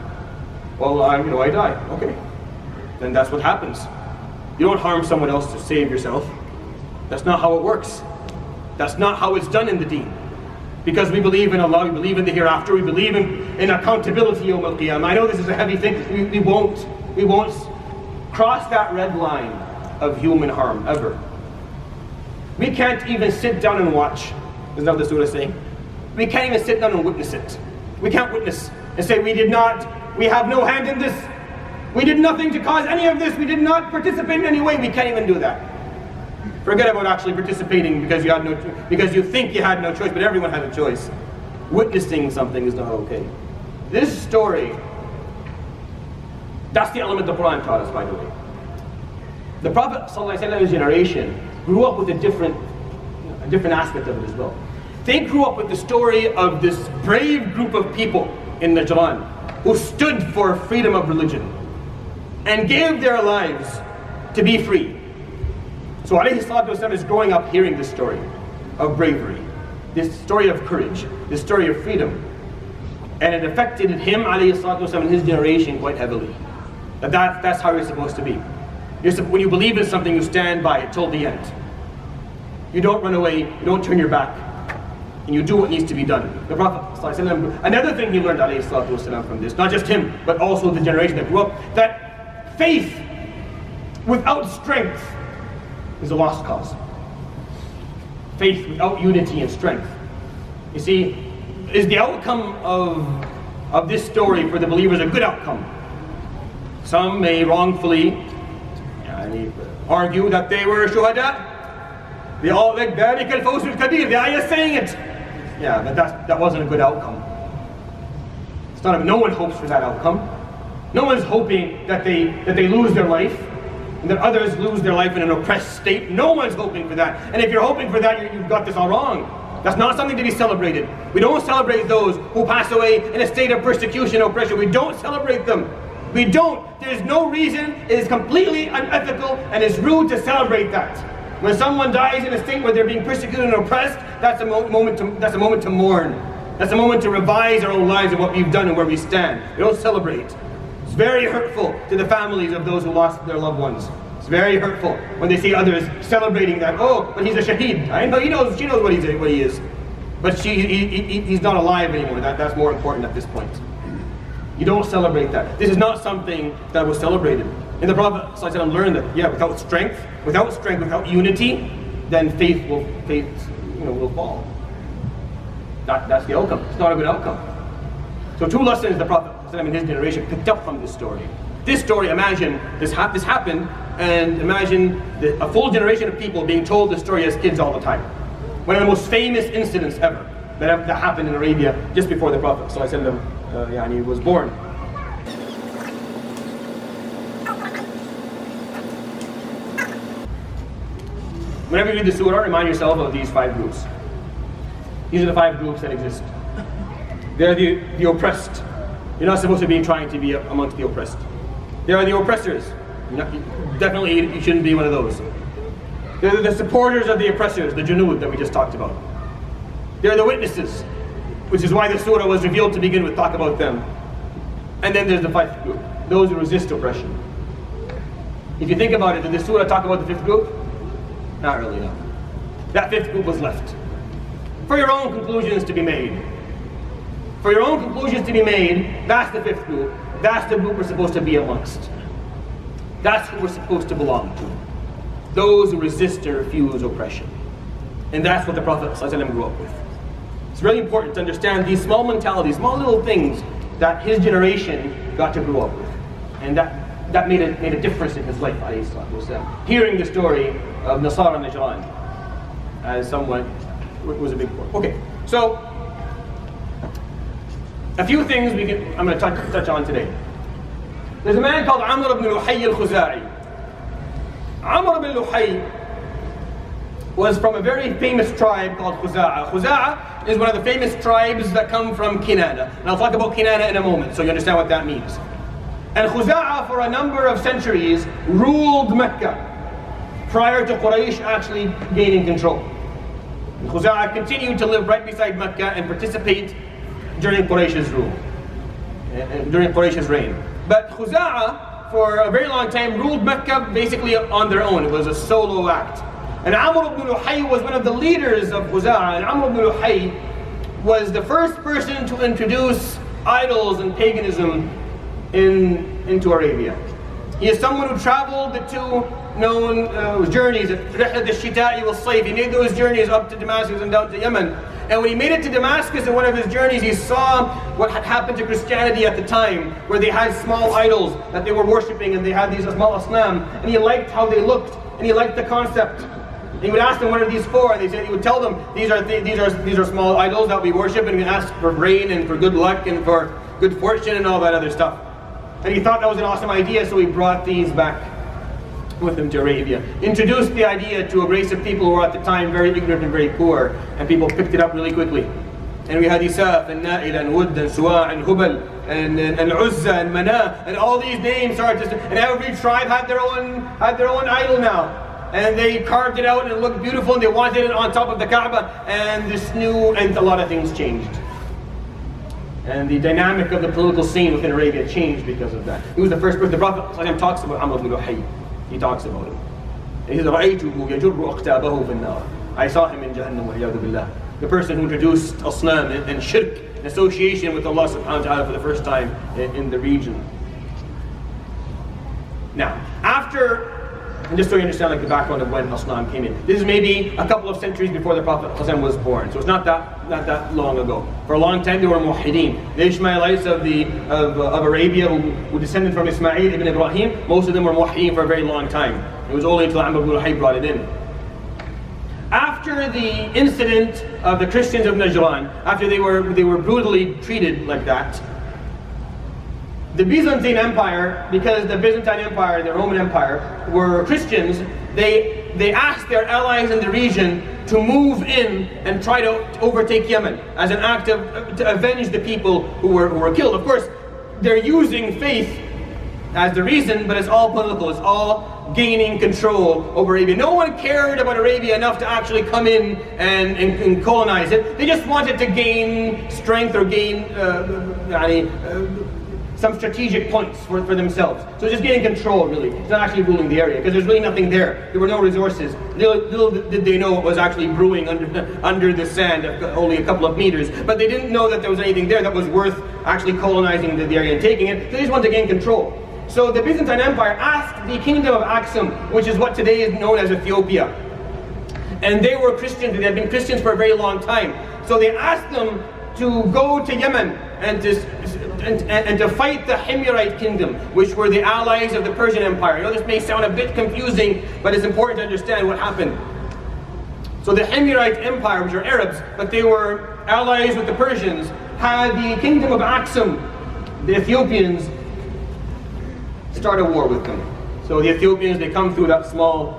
Well, I die. Okay. Then that's what happens. You don't harm someone else to save yourself. That's not how it works. That's not how it's done in the deen. Because we believe in Allah, we believe in the hereafter, we believe in accountability Yawm al-Qiyamah. I know this is a heavy thing. We won't cross that red line of human harm, ever. We can't even sit down and watch. Isn't that what the surah is saying? We can't even sit down and witness it. We can't witness and say we have no hand in this. We did nothing to cause any of this. We did not participate in any way. We can't even do that. Forget about actually participating because you think you had no choice, but everyone had a choice. Witnessing something is not okay. This story, that's the element the Quran taught us, by the way. The Prophet ﷺ's generation grew up with a different aspect of it as well. They grew up with the story of this brave group of people in Najran who stood for freedom of religion and gave their lives to be free. So alayhi salatu wasalam is growing up hearing this story of bravery, this story of courage, this story of freedom. And it affected him, alayhi salatu wasalam, and his generation quite heavily. That's how you're supposed to be. When you believe in something, you stand by it till the end. You don't run away, you don't turn your back, and you do what needs to be done. The Prophet ﷺ, another thing he learned ﷺ from this, not just him, but also the generation that grew up, that faith without strength is a lost cause. Faith without unity and strength. You see, is the outcome of this story for the believers a good outcome? Some may wrongfully argue that they were shuhada. They all like ذَلِكَ الْفَوْزُ الْكَبِيرُ. The ayah is saying it. Yeah, but that wasn't a good outcome. No one hopes for that outcome. No one's hoping that they lose their life and that others lose their life in an oppressed state. No one's hoping for that. And if you're hoping for that, you've got this all wrong. That's not something to be celebrated. We don't celebrate those who pass away in a state of persecution and oppression. We don't celebrate them. We don't. There's no reason. It is completely unethical and it's rude to celebrate that. When someone dies in a state where they're being persecuted and oppressed, that's a moment to mourn. That's a moment to revise our own lives and what we've done and where we stand. We don't celebrate. It's very hurtful to the families of those who lost their loved ones. It's very hurtful when they see others celebrating that. Oh, but he's a shaheed. I know she knows what he is, but he's not alive anymore. That's more important at this point. You don't celebrate that. This is not something that was celebrated. And the Prophet ﷺ learned that, yeah, without strength, without unity, then faith will fall. That's the outcome. It's not a good outcome. So two lessons the Prophet ﷺ and his generation picked up from this story. This story, imagine this happened, and imagine a full generation of people being told this story as kids all the time. One of the most famous incidents ever that happened in Arabia just before the Prophet ﷺ was born. Whenever you read the Surah, remind yourself of these 5 groups. These are the 5 groups that exist. They're the oppressed. You're not supposed to be trying to be amongst the oppressed. There are the oppressors. Definitely you shouldn't be one of those. They're the supporters of the oppressors, the junud that we just talked about. They're the witnesses, which is why the Surah was revealed to begin with, talk about them. And then there's the 5th group, those who resist oppression. If you think about it, did the Surah talk about the 5th group? Not really, no. That 5th group was left for your own conclusions to be made. For your own conclusions to be made, that's the 5th group. That's the group we're supposed to be amongst. That's who we're supposed to belong to. Those who resist and refuse oppression. And that's what the Prophet ﷺ grew up with. It's really important to understand these small mentalities, small little things that his generation got to grow up with. And that made a difference in his life, hearing the story of Nasara Najran as someone was a big part. Okay, so a few things I'm going to touch on today. There's a man called Amr ibn Luhay al-Khuza'i. Amr ibn Luhay was from a very famous tribe called Khuza'a. Khuza'a is one of the famous tribes that come from Kinana. And I'll talk about Kinana in a moment so you understand what that means. And Khuza'a for a number of centuries ruled Mecca prior to Quraysh actually gaining control. And Khuza'a continued to live right beside Mecca and participate during Quraysh's rule, during Quraysh's reign. But Khuza'a for a very long time ruled Mecca basically on their own. It was a solo act. And Amr ibn Luhay was one of the leaders of Khuza'a. And Amr ibn Luhay was the first person to introduce idols and paganism into Arabia. He is someone who traveled the 2 known journeys, Rihlat al-Shita'i wal-Sayf. He made those journeys up to Damascus and down to Yemen. And when he made it to Damascus in one of his journeys, he saw what had happened to Christianity at the time, where they had small idols that they were worshipping, and they had these small asnam. And he liked how they looked, and he liked the concept. He would ask them, what are these for? And he would tell them, these are small idols that we worship, and we ask for rain and for good luck and for good fortune and all that other stuff. And he thought that was an awesome idea, so he brought these back with him to Arabia. Introduced the idea to a race of people who were at the time very ignorant and very poor, and people picked it up really quickly. And we had Isaf and Na'il and Wud and Suwa and Hubal and Uzza and Mana, and all these names started to, and every tribe had their own idol now. And they carved it out and it looked beautiful, and they wanted it on top of the Kaaba, and a lot of things changed. And the dynamic of the political scene within Arabia changed because of that. He was the first person. The Prophet talks about Amr ibn Luhay. He talks about him. He says, I saw him in Jahannam, waliyadu billah. The person who introduced asnam and shirk, in association with Allah subhanahu wa ta'ala for the first time in the region. Now, after, and just so you understand like the background of when asnam came in, this is maybe a couple of centuries before the Prophet was born, so it's not that long ago. For a long time they were muwahhideen. The Ishmaelites of Arabia who descended from Ismail ibn Ibrahim, most of them were muwahhideen for a very long time. It was only until Amr ibn Luhay brought it in. After the incident of the Christians of Najran, after they were brutally treated like that, the Byzantine Empire, because the Byzantine Empire, the Roman Empire, were Christians, they asked their allies in the region to move in and try to overtake Yemen as an act to avenge the people who were killed. Of course, they're using faith as the reason, but it's all political. It's all gaining control over Arabia. No one cared about Arabia enough to actually come in and colonize it. They just wanted to gain strength or gain some strategic points for themselves. So just getting control, really. It's not actually ruling the area, because there's really nothing there. There were no resources. Little did they know what was actually brewing under the sand, only a couple of meters. But they didn't know that there was anything there that was worth actually colonizing the area and taking it. So they just wanted to gain control. So the Byzantine Empire asked the kingdom of Aksum, which is what today is known as Ethiopia. And they were Christians, they had been Christians for a very long time. So they asked them to go to Yemen and to fight the Himyarite kingdom, which were the allies of the Persian Empire. I know this may sound a bit confusing, but it's important to understand what happened. So the Himyarite Empire, which are Arabs, but they were allies with the Persians, had the kingdom of Aksum, the Ethiopians, start a war with them. So the Ethiopians, they come through that small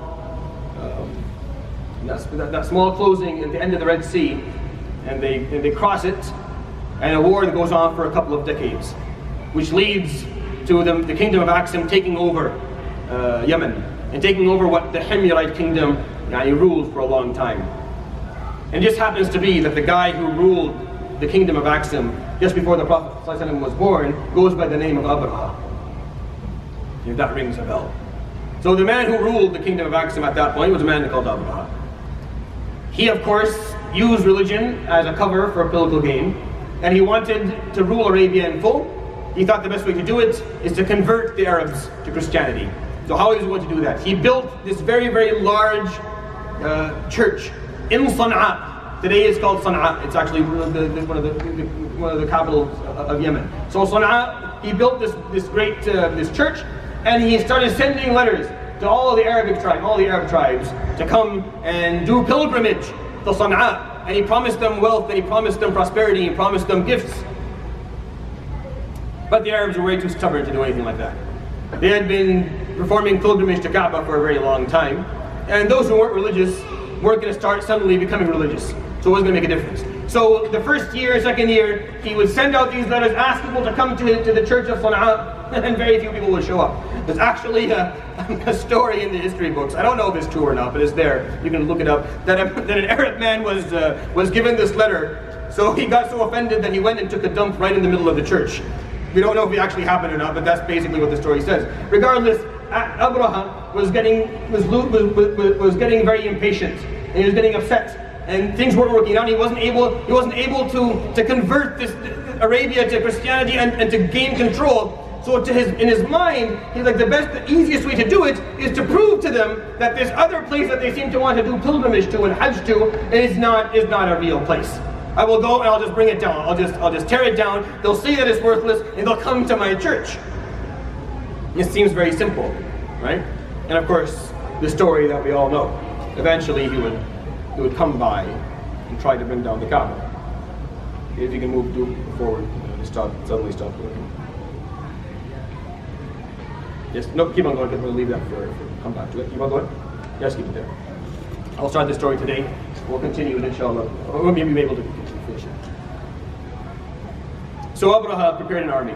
closing at the end of the Red Sea, and they cross it, and a war that goes on for a couple of decades, which leads to the kingdom of Aksum taking over Yemen, and taking over what the Himyarite kingdom ruled for a long time. And it just happens to be that the guy who ruled the kingdom of Aksum just before the Prophet was born goes by the name of Abraha. If that rings a bell. So the man who ruled the kingdom of Aksum at that point was a man called Abraha. He, of course, used religion as a cover for a political gain, and he wanted to rule Arabia in full. He thought the best way to do it is to convert the Arabs to Christianity. So how was he going to do that? He built this very, very large church in Sana'a. Today it's called Sana'a. It's actually one of the capitals of Yemen. So Sana'a, he built this great church, and he started sending letters to all the Arabic tribes to come and do pilgrimage to Sana'a. And he promised them wealth, and he promised them prosperity, and he promised them gifts. But the Arabs were way too stubborn to do anything like that. They had been performing pilgrimage to Kaaba for a very long time, and those who weren't religious weren't going to start suddenly becoming religious. So it wasn't going to make a difference. So the first year, second year, he would send out these letters, ask people to come to the church of Sana'a, and very few people would show up. There's actually a story in the history books. I don't know if it's true or not, but it's there. You can look it up. That an Arab man was given this letter, so he got so offended that he went and took a dump right in the middle of the church. We don't know if it actually happened or not, but that's basically what the story says. Regardless, Abraha was getting very impatient, and he was getting upset. And things weren't working out. He wasn't able to convert this Arabia to Christianity and to gain control. So in his mind, he's like, the easiest way to do it is to prove to them that this other place that they seem to want to do pilgrimage to and Hajj to is not a real place. I will go and I'll just bring it down. I'll just tear it down. They'll see that it's worthless, and they'll come to my church. It seems very simple, right? And of course, the story that we all know. eventually he would come by and try to bring down the Kaaba. If you can move forward, suddenly stop working. Yes, no, keep on going, because we'll leave that for come back to it. Keep on going. Yes, keep it there. I'll start this story today. We'll continue it, inshallah. Or maybe we'll be able to finish it. So Abraha prepared an army.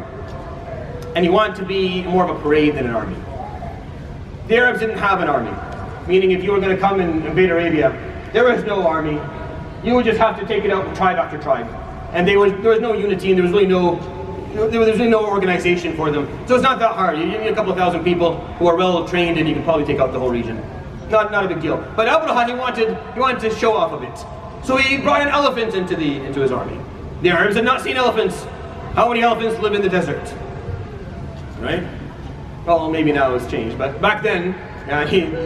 And he wanted to be more of a parade than an army. The Arabs didn't have an army. Meaning if you were going to come and invade Arabia, there was no army. You would just have to take it out with tribe after tribe. And there was no unity, and there was really no organization for them. So it's not that hard. You need a couple of thousand people who are well trained, and you can probably take out the whole region. Not a big deal. But Abraha, he wanted to show off a bit. So he brought an elephant into his army. The Arabs had not seen elephants. How many elephants live in the desert? Right? Well, maybe now it's changed, but back then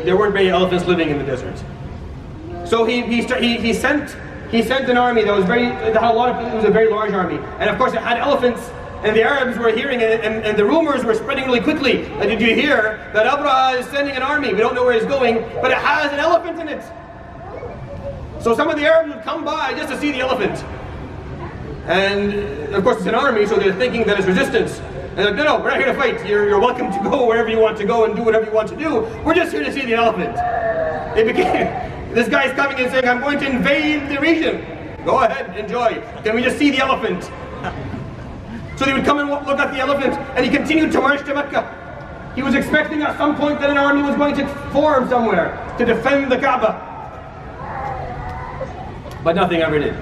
there weren't many elephants living in the desert. So he sent an army that had a lot of people. It was a very large army, and of course it had elephants. And the Arabs were hearing it, and the rumors were spreading really quickly. And did you hear that Abraha is sending an army? We don't know where he's going, but it has an elephant in it. So some of the Arabs would come by just to see the elephant. And of course it's an army, so they're thinking that it's resistance. And they're like, no, we're not here to fight. You're welcome to go wherever you want to go and do whatever you want to do. We're just here to see the elephant. This guy's coming and saying, I'm going to invade the region. Go ahead, enjoy. Can we just see the elephant? So they would come and look at the elephant, and he continued to march to Mecca. He was expecting at some point that an army was going to form somewhere to defend the Kaaba. But nothing ever did.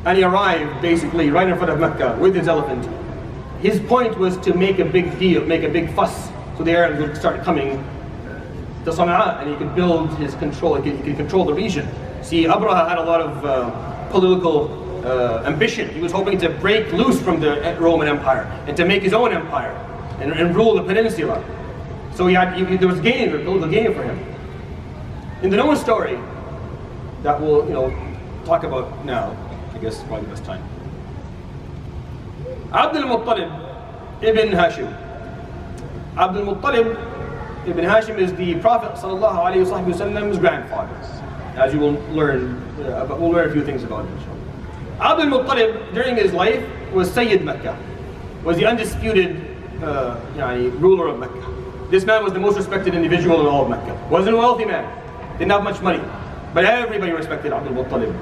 And he arrived basically right in front of Mecca with his elephant. His point was to make a big deal, make a big fuss, so the Arabs would start coming to Sana'a, and he could build his control, he could control the region. See, Abraha had a lot of political ambition. He was hoping to break loose from the Roman Empire and to make his own empire and rule the peninsula. So there was political gain for him. In the known story that we'll talk about now, I guess probably the best time. Abdul Muttalib ibn Hashim. Abdul Muttalib ibn Hashim is the Prophet ﷺ's grandfather, as you will learn. But we'll learn a few things about him. Abdul Muttalib, during his life, was Sayyid Mecca, was the undisputed ruler of Mecca. This man was the most respected individual in all of Mecca. Wasn't a wealthy man, didn't have much money, but everybody respected Abdul Muttalib.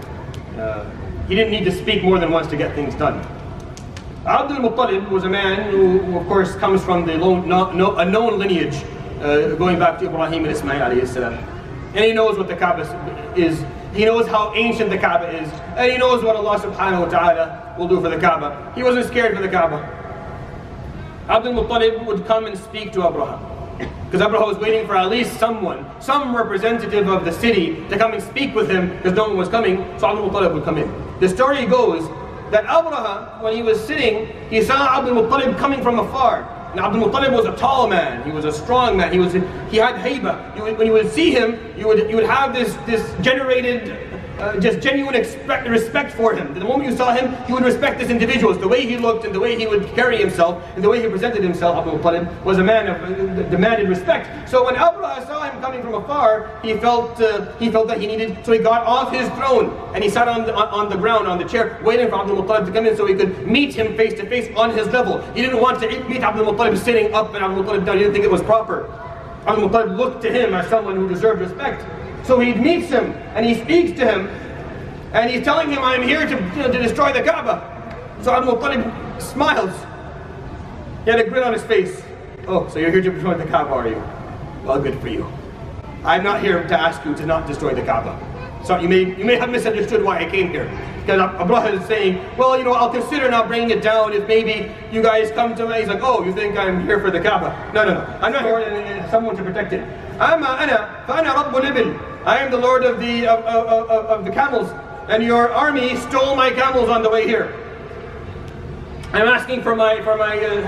He didn't need to speak more than once to get things done. Abdul Muttalib was a man who of course, comes from a known lineage, going back to Ibrahim and Ismail alayhi salam. And he knows what the Kaaba is. He knows how ancient the Kaaba is, and he knows what Allah subhanahu wa ta'ala will do for the Kaaba. He wasn't scared for the Kaaba. Abdul Muttalib would come and speak to Abraha, because Abraha was waiting for at least some representative of the city to come and speak with him, because no one was coming, so Abdul Muttalib would come in. The story goes that Abraha, when he was sitting, he saw Abdul Muttalib coming from afar. And Abdul Muttalib was a tall man, he was a strong man, he had haiba. When you would see him, you would have this generated, just genuine respect for him. The moment you saw him, you would respect this individual. The way he looked and the way he would carry himself and the way he presented himself, Abdul Muttalib was a man of demanded respect. So when Abraha saw him coming from afar, he felt that he needed, so he got off his throne and he sat on the ground, on the chair, waiting for Abdul Muttalib to come in so he could meet him face to face on his level. He didn't want to meet Abdul Muttalib sitting up and Abdul Muttalib down. He didn't think it was proper. Abdul Muttalib looked to him as someone who deserved respect. So he meets him and he speaks to him and he's telling him, I'm here to destroy the Kaaba. So Abdul Muttalib smiles. He had a grin on his face. Oh, so you're here to destroy the Kaaba, are you? Well, good for you. I'm not here to ask you to not destroy the Kaaba. So you may have misunderstood why I came here. Because Abraha is saying, well, I'll consider not bringing it down if maybe you guys come to me. He's like, oh, you think I'm here for the Kaaba? No. I'm not here for someone to protect it. I am the Lord of the camels, and your army stole my camels on the way here. I'm asking for my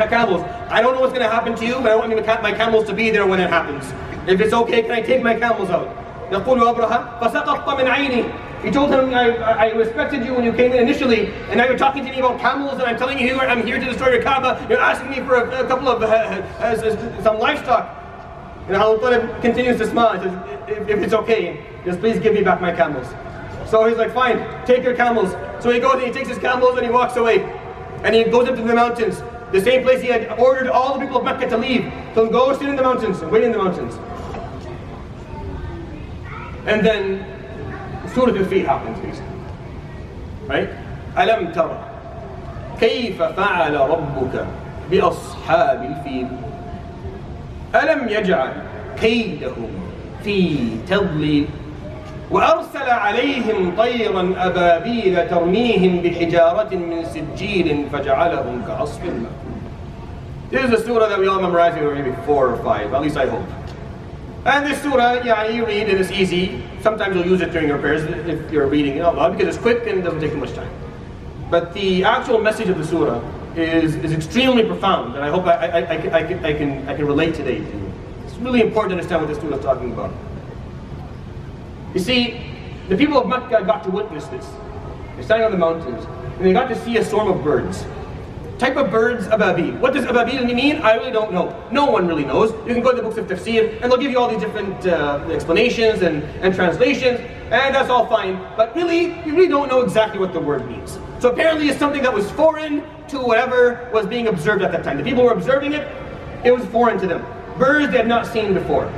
camels. I don't know what's going to happen to you, but I want my camels to be there when it happens. If it's okay, can I take my camels out? يقول أبرهة فسقط من عيني. He told him, I respected you when you came in initially, and now you're talking to me about camels, and I'm telling you I'm here to destroy your Kaaba. You're asking me for a couple of some livestock. And Abu Talib continues to smile and says, if it's okay, just please give me back my camels. So he's like, fine, take your camels. So he goes and he takes his camels and he walks away. And he goes into the mountains, the same place he had ordered all the people of Mecca to leave. So go sit in the mountains and wait in the mountains. And then Surah Al Fil happens, basically. Right? ألم ترى كيف فعل ربك بأصحاب الفيل ألم يجعل كيدهم في تضليل وأرسل عليهم طيرا أبابيل ترميهم بحجارة من سجيل فجعلهم كعصف مأكول. This is a surah that we all memorize, maybe 4 or 5, at least I hope. And this surah, you read and it's easy. Sometimes you'll use it during your prayers if you're reading it out loud because it's quick and it doesn't take too much time. But the actual message of the surah is extremely profound, and I hope I can relate today to you. It's really important to understand what this surah is talking about. You see, the people of Mecca got to witness this. They're standing on the mountains, and they got to see a swarm of birds. Type of birds, ababil. What does ababil mean? I really don't know. No one really knows. You can go to the books of tafsir, and they'll give you all these different explanations and translations, and that's all fine. But really, you really don't know exactly what the word means. So apparently it's something that was foreign to whatever was being observed at that time. The people who were observing it, it was foreign to them. Birds they had not seen before.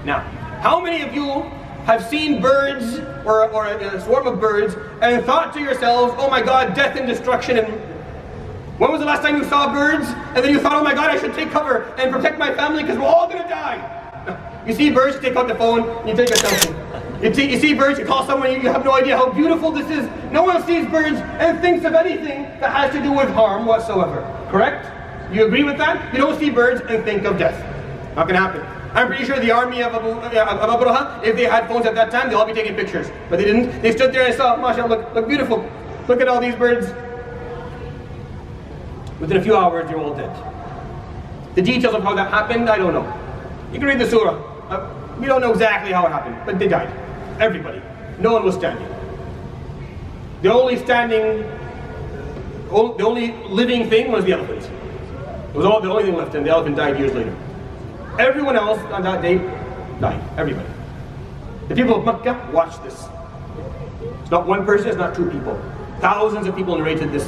Now, how many of you have seen birds or a swarm of birds and thought to yourselves, oh my God, death and destruction? And when was the last time you saw birds and then you thought, oh my God, I should take cover and protect my family because we're all going to die? You see birds, you take out the phone, you take a selfie. You see birds, you call someone, you have no idea how beautiful this is. No one sees birds and thinks of anything that has to do with harm whatsoever. Correct? You agree with that? You don't see birds and think of death. Not going to happen. I'm pretty sure the army of Abraha, if they had phones at that time, they'd all be taking pictures. But they didn't. They stood there and saw, mashallah, look beautiful. Look at all these birds. Within a few hours, they're all dead. The details of how that happened, I don't know. You can read the surah. We don't know exactly how it happened, but they died. Everybody. No one was standing. The only living thing was the elephant. It was all the only thing left, and the elephant died years later. Everyone else on that day died. Everybody. The people of Mecca watched this. It's not one person, it's not two people. Thousands of people narrated this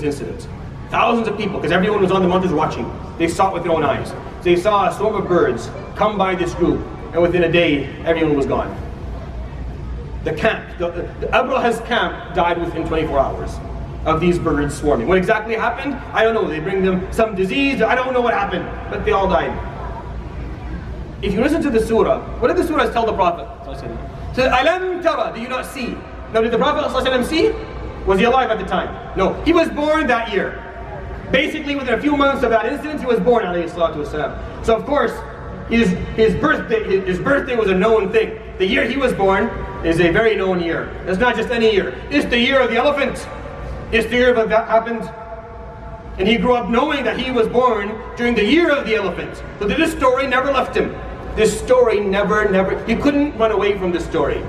incident. Thousands of people, because everyone was on the mountains watching. They saw it with their own eyes. They saw a swarm of birds come by this group, and within a day, everyone was gone. The Abraha's camp died within 24 hours of these birds swarming. What exactly happened? I don't know. They bring them some disease. I don't know what happened, but they all died. If you listen to the surah, what did the surah tell the Prophet? So, Alam tara, do you not see? Now, did the Prophet see? Was he alive at the time? No. He was born that year. Basically, within a few months of that incident, he was born, alayhi salatu wasalam. So, of course, his birthday was a known thing. The year he was born is a very known year. It's not just any year. It's the year of the elephant. It's the year that happened. And he grew up knowing that he was born during the year of the elephant. So this story never left him. This story never, you couldn't run away from this story.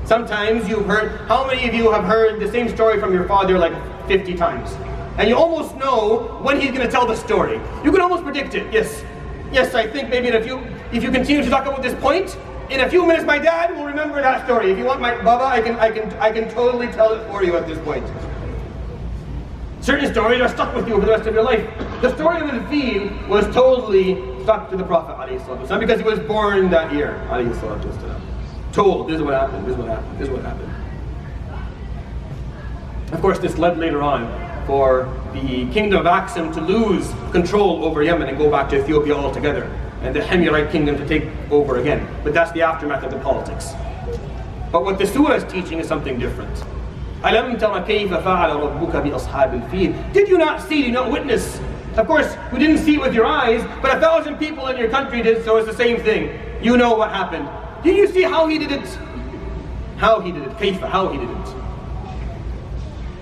Sometimes you've heard, how many of you have heard the same story from your father like 50 times? And you almost know when he's going to tell the story. You can almost predict it. Yes, I think maybe if you continue to talk about this point, in a few minutes my dad will remember that story. If you want my Baba, I can totally tell it for you at this point. Certain stories are stuck with you for the rest of your life. The story of Al Fil was totally stuck to the Prophet ﷺ because he was born that year. Told, this is what happened, this is what happened, this is what happened. Of course, this led later on for the kingdom of Axum to lose control over Yemen and go back to Ethiopia altogether, and the Himyarite kingdom to take over again. But that's the aftermath of the politics. But what the surah is teaching is something different. أَلَمْ تَرَ كَيْفَ فَعَلَ رَبُّكَ بِأَصْحَابِ الْفِيلِ. Did you not see, did you not witness? Of course, we didn't see it with your eyes, but 1,000 people in your country did, so it's the same thing. You know what happened. Did you see how he did it? How he did it. كَيْفَ, how he did it.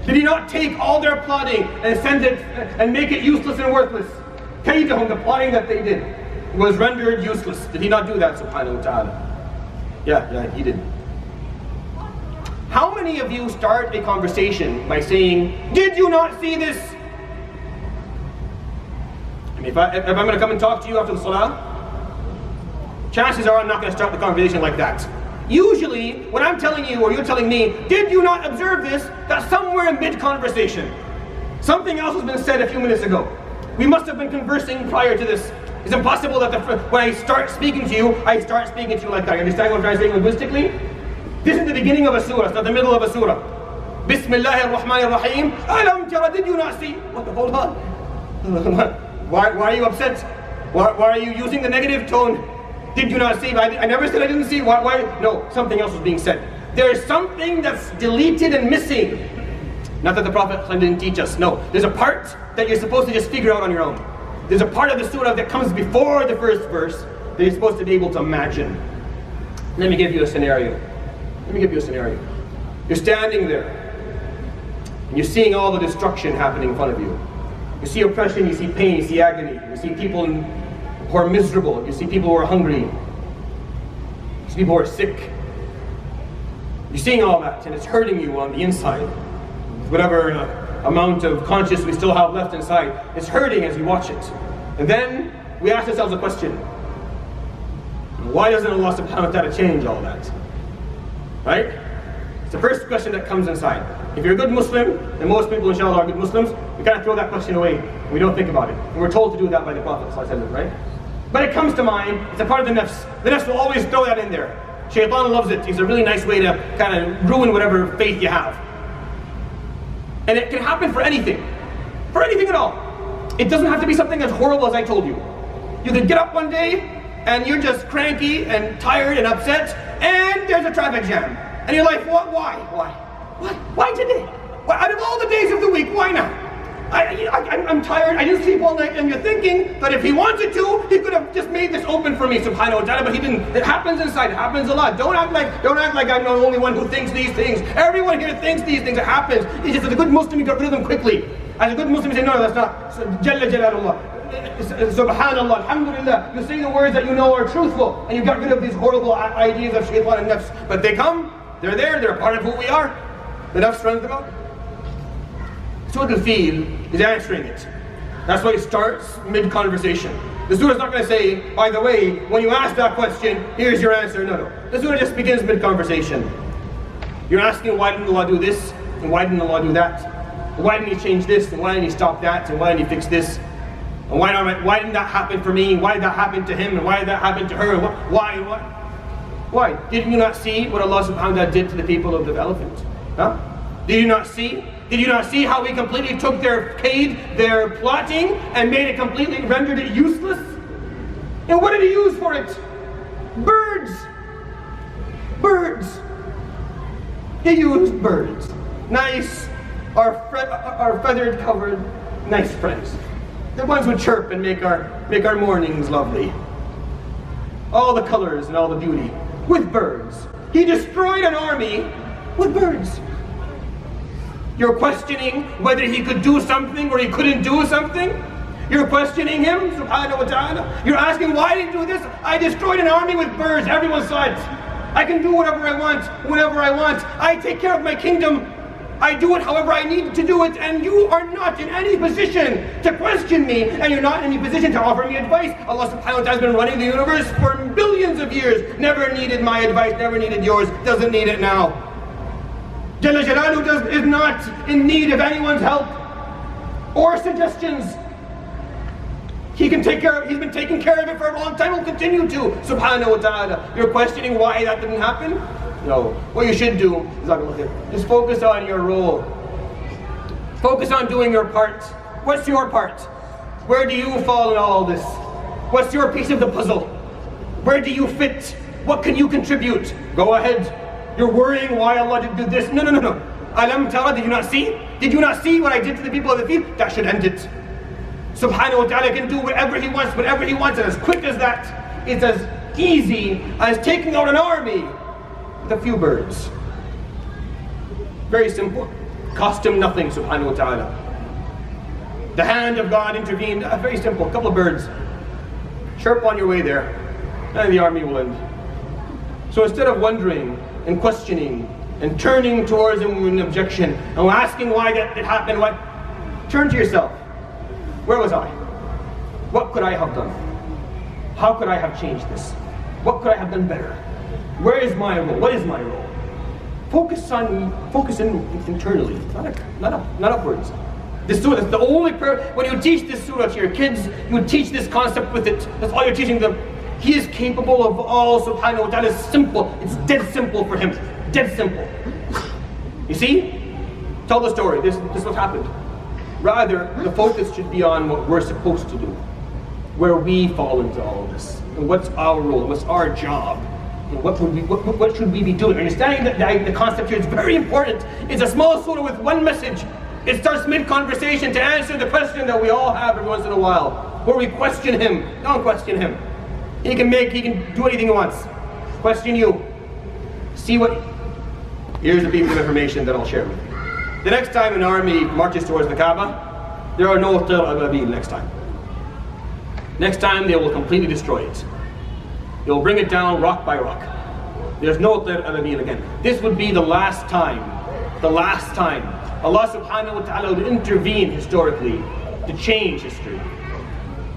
Did he not take all their plotting and send it and make it useless and worthless? كَيْدَهُمْ, the plotting that they did, was rendered useless. Did he not do that, subhanahu wa ta'ala? Yeah, he did. How many of you start a conversation by saying, did you not see this? If I'm going to come and talk to you after the salah, chances are I'm not going to start the conversation like that. Usually, when I'm telling you or you're telling me, did you not observe this? That's somewhere in mid-conversation. Something else has been said a few minutes ago. We must have been conversing prior to this. It's impossible that when I start speaking to you, I start speaking to you like that. You understand what I'm trying to say linguistically? This is the beginning of a surah, it's not the middle of a surah. Bismillahir Rahmanir Rahim. Alam tara, did you not see? Hold on. Why are you upset? Why are you using the negative tone? Did you not see? I never said I didn't see. Why? No, something else was being said. There is something that's deleted and missing. Not that the Prophet didn't teach us. No, there's a part that you're supposed to just figure out on your own. There's a part of the surah that comes before the first verse that you're supposed to be able to imagine. Let me give you a scenario. You're standing there, and you're seeing all the destruction happening in front of you. You see oppression, you see pain, you see agony. You see people who are miserable. You see people who are hungry. You see people who are sick. You're seeing all that, and it's hurting you on the inside. Whatever amount of consciousness we still have left inside, it's hurting as you watch it. And then we ask ourselves a question. Why doesn't Allah subhanahu wa ta'ala change all that? Right? It's the first question that comes inside. If you're a good Muslim, and most people inshallah are good Muslims, we kind of throw that question away. We don't think about it. And we're told to do that by the Prophet ﷺ, right? But it comes to mind, it's a part of the nafs. The nafs will always throw that in there. Shaitan loves it. It's a really nice way to kind of ruin whatever faith you have. And it can happen for anything. For anything at all. It doesn't have to be something as horrible as I told you. You could get up one day, and you're just cranky and tired and upset, and there's a traffic jam. And you're like, what? Why? Why today? Why, out of all the days of the week, why now? I'm tired, I didn't sleep all night, and you're thinking that if he wanted to, he could have just made this open for me, subhanahu wa ta'ala, but he didn't. It happens inside, it happens a lot. Don't act like I'm the only one who thinks these things. Everyone here thinks these things, it happens. It's just as a good Muslim, you get rid of them quickly. As a good Muslim, you say, no, that's not. Jalla Jalalullah. Subhanallah, Alhamdulillah. You say the words that you know are truthful, and you get rid of these horrible ideas of shaitan and nafs. But they come, they're there, they're a part of who we are. The nafs runs them out. Surat Al Fil is answering it. That's why it starts mid-conversation. The surah is not going to say, by the way, when you ask that question, here's your answer. No. The surah just begins mid-conversation. You're asking, why didn't Allah do this? And why didn't Allah do that? Why didn't He change this? And why didn't He stop that? And why didn't He fix this? And why didn't that happen for me? Why did that happen to him? And why did that happen to her? Why? Did you not see what Allah subhanahu wa ta'ala did to the people of the elephant? Huh? Did you not see? Did you not see how we completely took their kaid, their plotting, and made it completely, rendered it useless? And what did He use for it? Birds. He used birds. Nice, our feathered covered, nice friends. The ones who chirp and make our mornings lovely. All the colors and all the beauty. With birds. He destroyed an army with birds. You're questioning whether He could do something or He couldn't do something. You're questioning Him, subhanahu wa ta'ala. You're asking, why did He do this? I destroyed an army with birds. Everyone saw it. I can do whatever I want, whenever I want. I take care of my kingdom. I do it however I need to do it, and you are not in any position to question me, and you're not in any position to offer me advice. Allah subhanahu wa ta'ala has been running the universe for billions of years. Never needed my advice, never needed yours, doesn't need it now. Jalla Jalaluhu is not in need of anyone's help or suggestions. He's been taking care of it for a long time, will continue to, subhanahu wa ta'ala. You're questioning why that didn't happen? No. What you should do is just focus on your role. Focus on doing your part. What's your part? Where do you fall in all this? What's your piece of the puzzle? Where do you fit? What can you contribute? Go ahead. You're worrying why Allah did do this. No. Alam tara, did you not see? Did you not see what I did to the people of the field? That should end it. Subhanahu wa ta'ala can do whatever He wants, and as quick as that. It's as easy as taking out an army with a few birds. Very simple. Cost Him nothing, subhanahu wa ta'ala. The hand of God intervened. Very simple. A couple of birds. Chirp on your way there, and the army will end. So instead of wondering and questioning and turning towards Him with an objection and asking why that it happened, turn to yourself. Where was I? What could I have done? How could I have changed this? What could I have done better? Where is my role? What is my role? Focus in internally, not upwards. This surah, that's the only prayer. When you teach this surah to your kids, you teach this concept with it. That's all you're teaching them. He is capable of all, subhanahu wa ta'ala. It's simple. It's dead simple for him. Dead simple. You see? Tell the story. This is what happened. Rather, the focus should be on what we're supposed to do. Where we fall into all of this. And what's our role? What's our job? And what should we be doing? Understanding that the concept here is very important. It's a small surah with one message. It starts mid-conversation to answer the question that we all have every once in a while. Where we question him. Don't question him. He can do anything he wants. Question you. See what... Here's a piece of information that I'll share with you. The next time an army marches towards the Kaaba, there are no Tir Ababil next time. Next time they will completely destroy it. They will bring it down rock by rock. There's no Tir Ababil again. This would be the last time Allah subhanahu wa ta'ala would intervene historically to change history.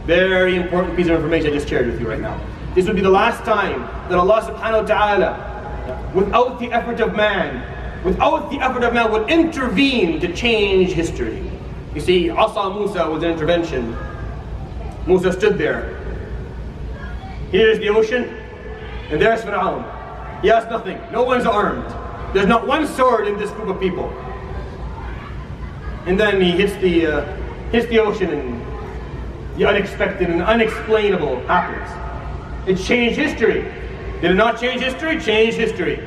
Very important piece of information I just shared with you right now. This would be the last time that Allah subhanahu wa ta'ala, without the effort of man, would intervene to change history. You see, Asa Musa was an intervention. Musa stood there. Here's the ocean, and there's Fir'aun. He has nothing. No one's armed. There's not one sword in this group of people. And then he hits the ocean, and the unexpected and unexplainable happens. It changed history. Did it not change history? Changed history.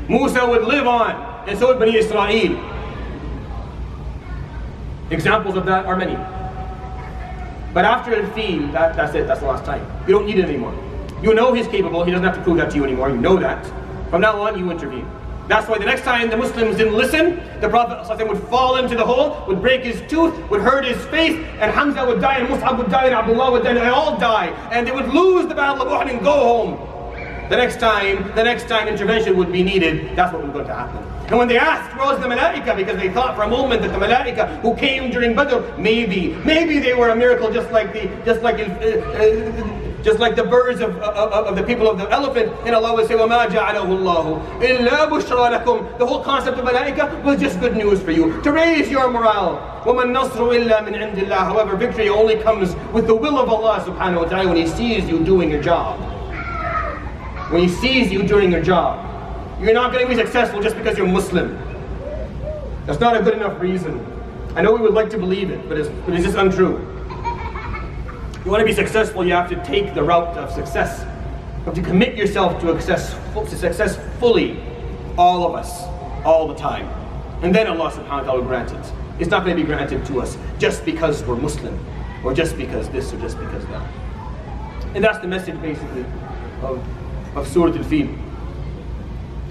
Musa would live on, and so would Bani Israel. Examples of that are many. But after Al Fil, that's it, that's the last time. You don't need it anymore. You know he's capable, he doesn't have to prove that to you anymore, you know that. From now on, you intervene. That's why the next time the Muslims didn't listen, the Prophet ﷺ would fall into the hole, would break his tooth, would hurt his face, and Hamza would die, and Mus'ab would die, and Abdullah would die, and they all die. And they would lose the battle of Uhud and go home. The next time intervention would be needed, that's what was going to happen. And when they asked, where was the Malaika? Because they thought for a moment that the Malaika who came during Badr, maybe they were a miracle, just like the birds of the people of the elephant. And Allah would say, وَمَا جَعَلَهُ اللَّهُ إِلَّا بُشْرَى لَكُمْ. The whole concept of Malaika was just good news for you, to raise your morale. وَمَا النَّصْرُ إِلَّا مِنْ عِنْدِ اللَّهِ. However, victory only comes with the will of Allah subhanahu wa ta'ala when He sees you doing your job. When He sees you doing your job. You're not going to be successful just because you're Muslim. That's not a good enough reason. I know we would like to believe it, but it's just untrue. You want to be successful, you have to take the route of success. You have to commit yourself to success fully, all of us, all the time. And then Allah subhanahu wa ta'ala will grant it. It's not going to be granted to us just because we're Muslim, or just because this, or just because that. And that's the message basically of Surat Al Fil.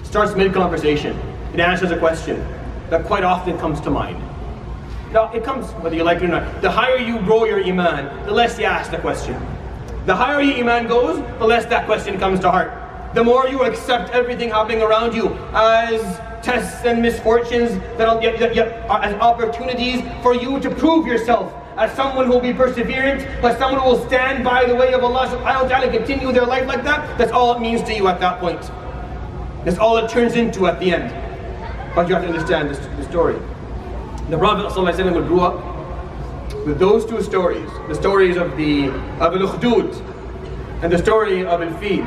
Starts mid-conversation. It answers a question that quite often comes to mind. Now, it comes whether you like it or not. The higher you grow your iman, the less you ask the question. The higher your iman goes, the less that question comes to heart. The more you accept everything happening around you as tests and misfortunes as opportunities for you to prove yourself as someone who will be perseverant, as someone who will stand by the way of Allah subhanahu wa ta'ala and continue their life like that. That's all it means to you at that point. That's all it turns into at the end. But you have to understand the story. The Prophet ﷺ would grow up with those two stories. The stories of Al-Ukhdud and the story of Al Fil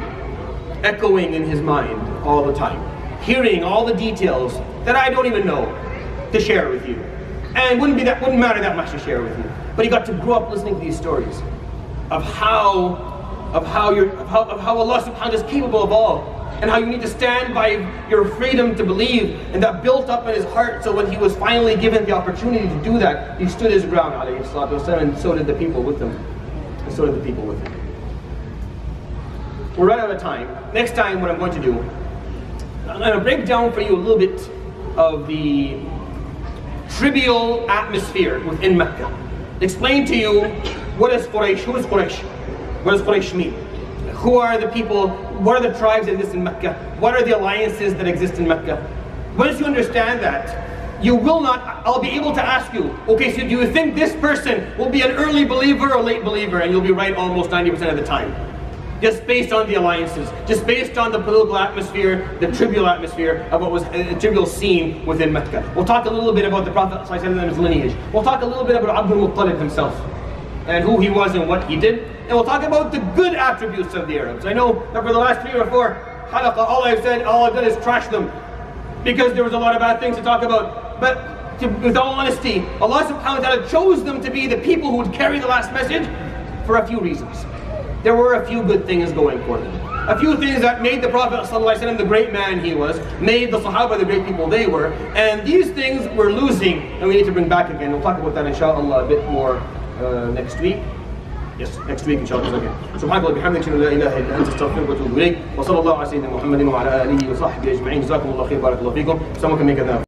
echoing in his mind all the time. Hearing all the details that I don't even know to share with you. And wouldn't matter that much to share with you. But he got to grow up listening to these stories of how Allah subhanahu wa ta'ala is capable of all. And how you need to stand by your freedom to believe, and that built up in his heart. So when he was finally given the opportunity to do that, he stood his ground, alayhi salatu wasalam, and so did the people with him. We're right out of time. Next time, what I'm going to do, I'm going to break down for you a little bit of the trivial atmosphere within Mecca. Explain to you what is Quraysh, who is Quraysh, what does Quraysh mean? Who are the people, what are the tribes that exist in Mecca? What are the alliances that exist in Mecca? Once you understand that, you will not, I'll be able to ask you, okay, so do you think this person will be an early believer or late believer? And you'll be right almost 90% of the time. Just based on the alliances, just based on the political atmosphere, the trivial atmosphere of what was a trivial scene within Mecca. We'll talk a little bit about the Prophet ﷺ's lineage. We'll talk a little bit about Abdul Muttalib himself, and who he was and what he did. And we'll talk about the good attributes of the Arabs. I know that for the last 3 or 4 halaqah, all I've done is trash them, because there was a lot of bad things to talk about. But with all honesty, Allah subhanahu wa ta'ala chose them to be the people who would carry the last message for a few reasons. There were a few good things going for them. A few things that made the Prophet ﷺ the great man he was, made the Sahaba the great people they were, and these things we're losing and we need to bring back again. We'll talk about that inshallah a bit more next week. Yes, next week inshallah. Okay. Subhanallah bihamdika la ilaha illa anta astaghfiruka wa atubu ilayk. Wa sallallahu ala sayyidina Muhammadin wa ala alihi wa sahbihi ajma'in. Jazakumullahu khair, barakallahu feekum. Someone can make it now.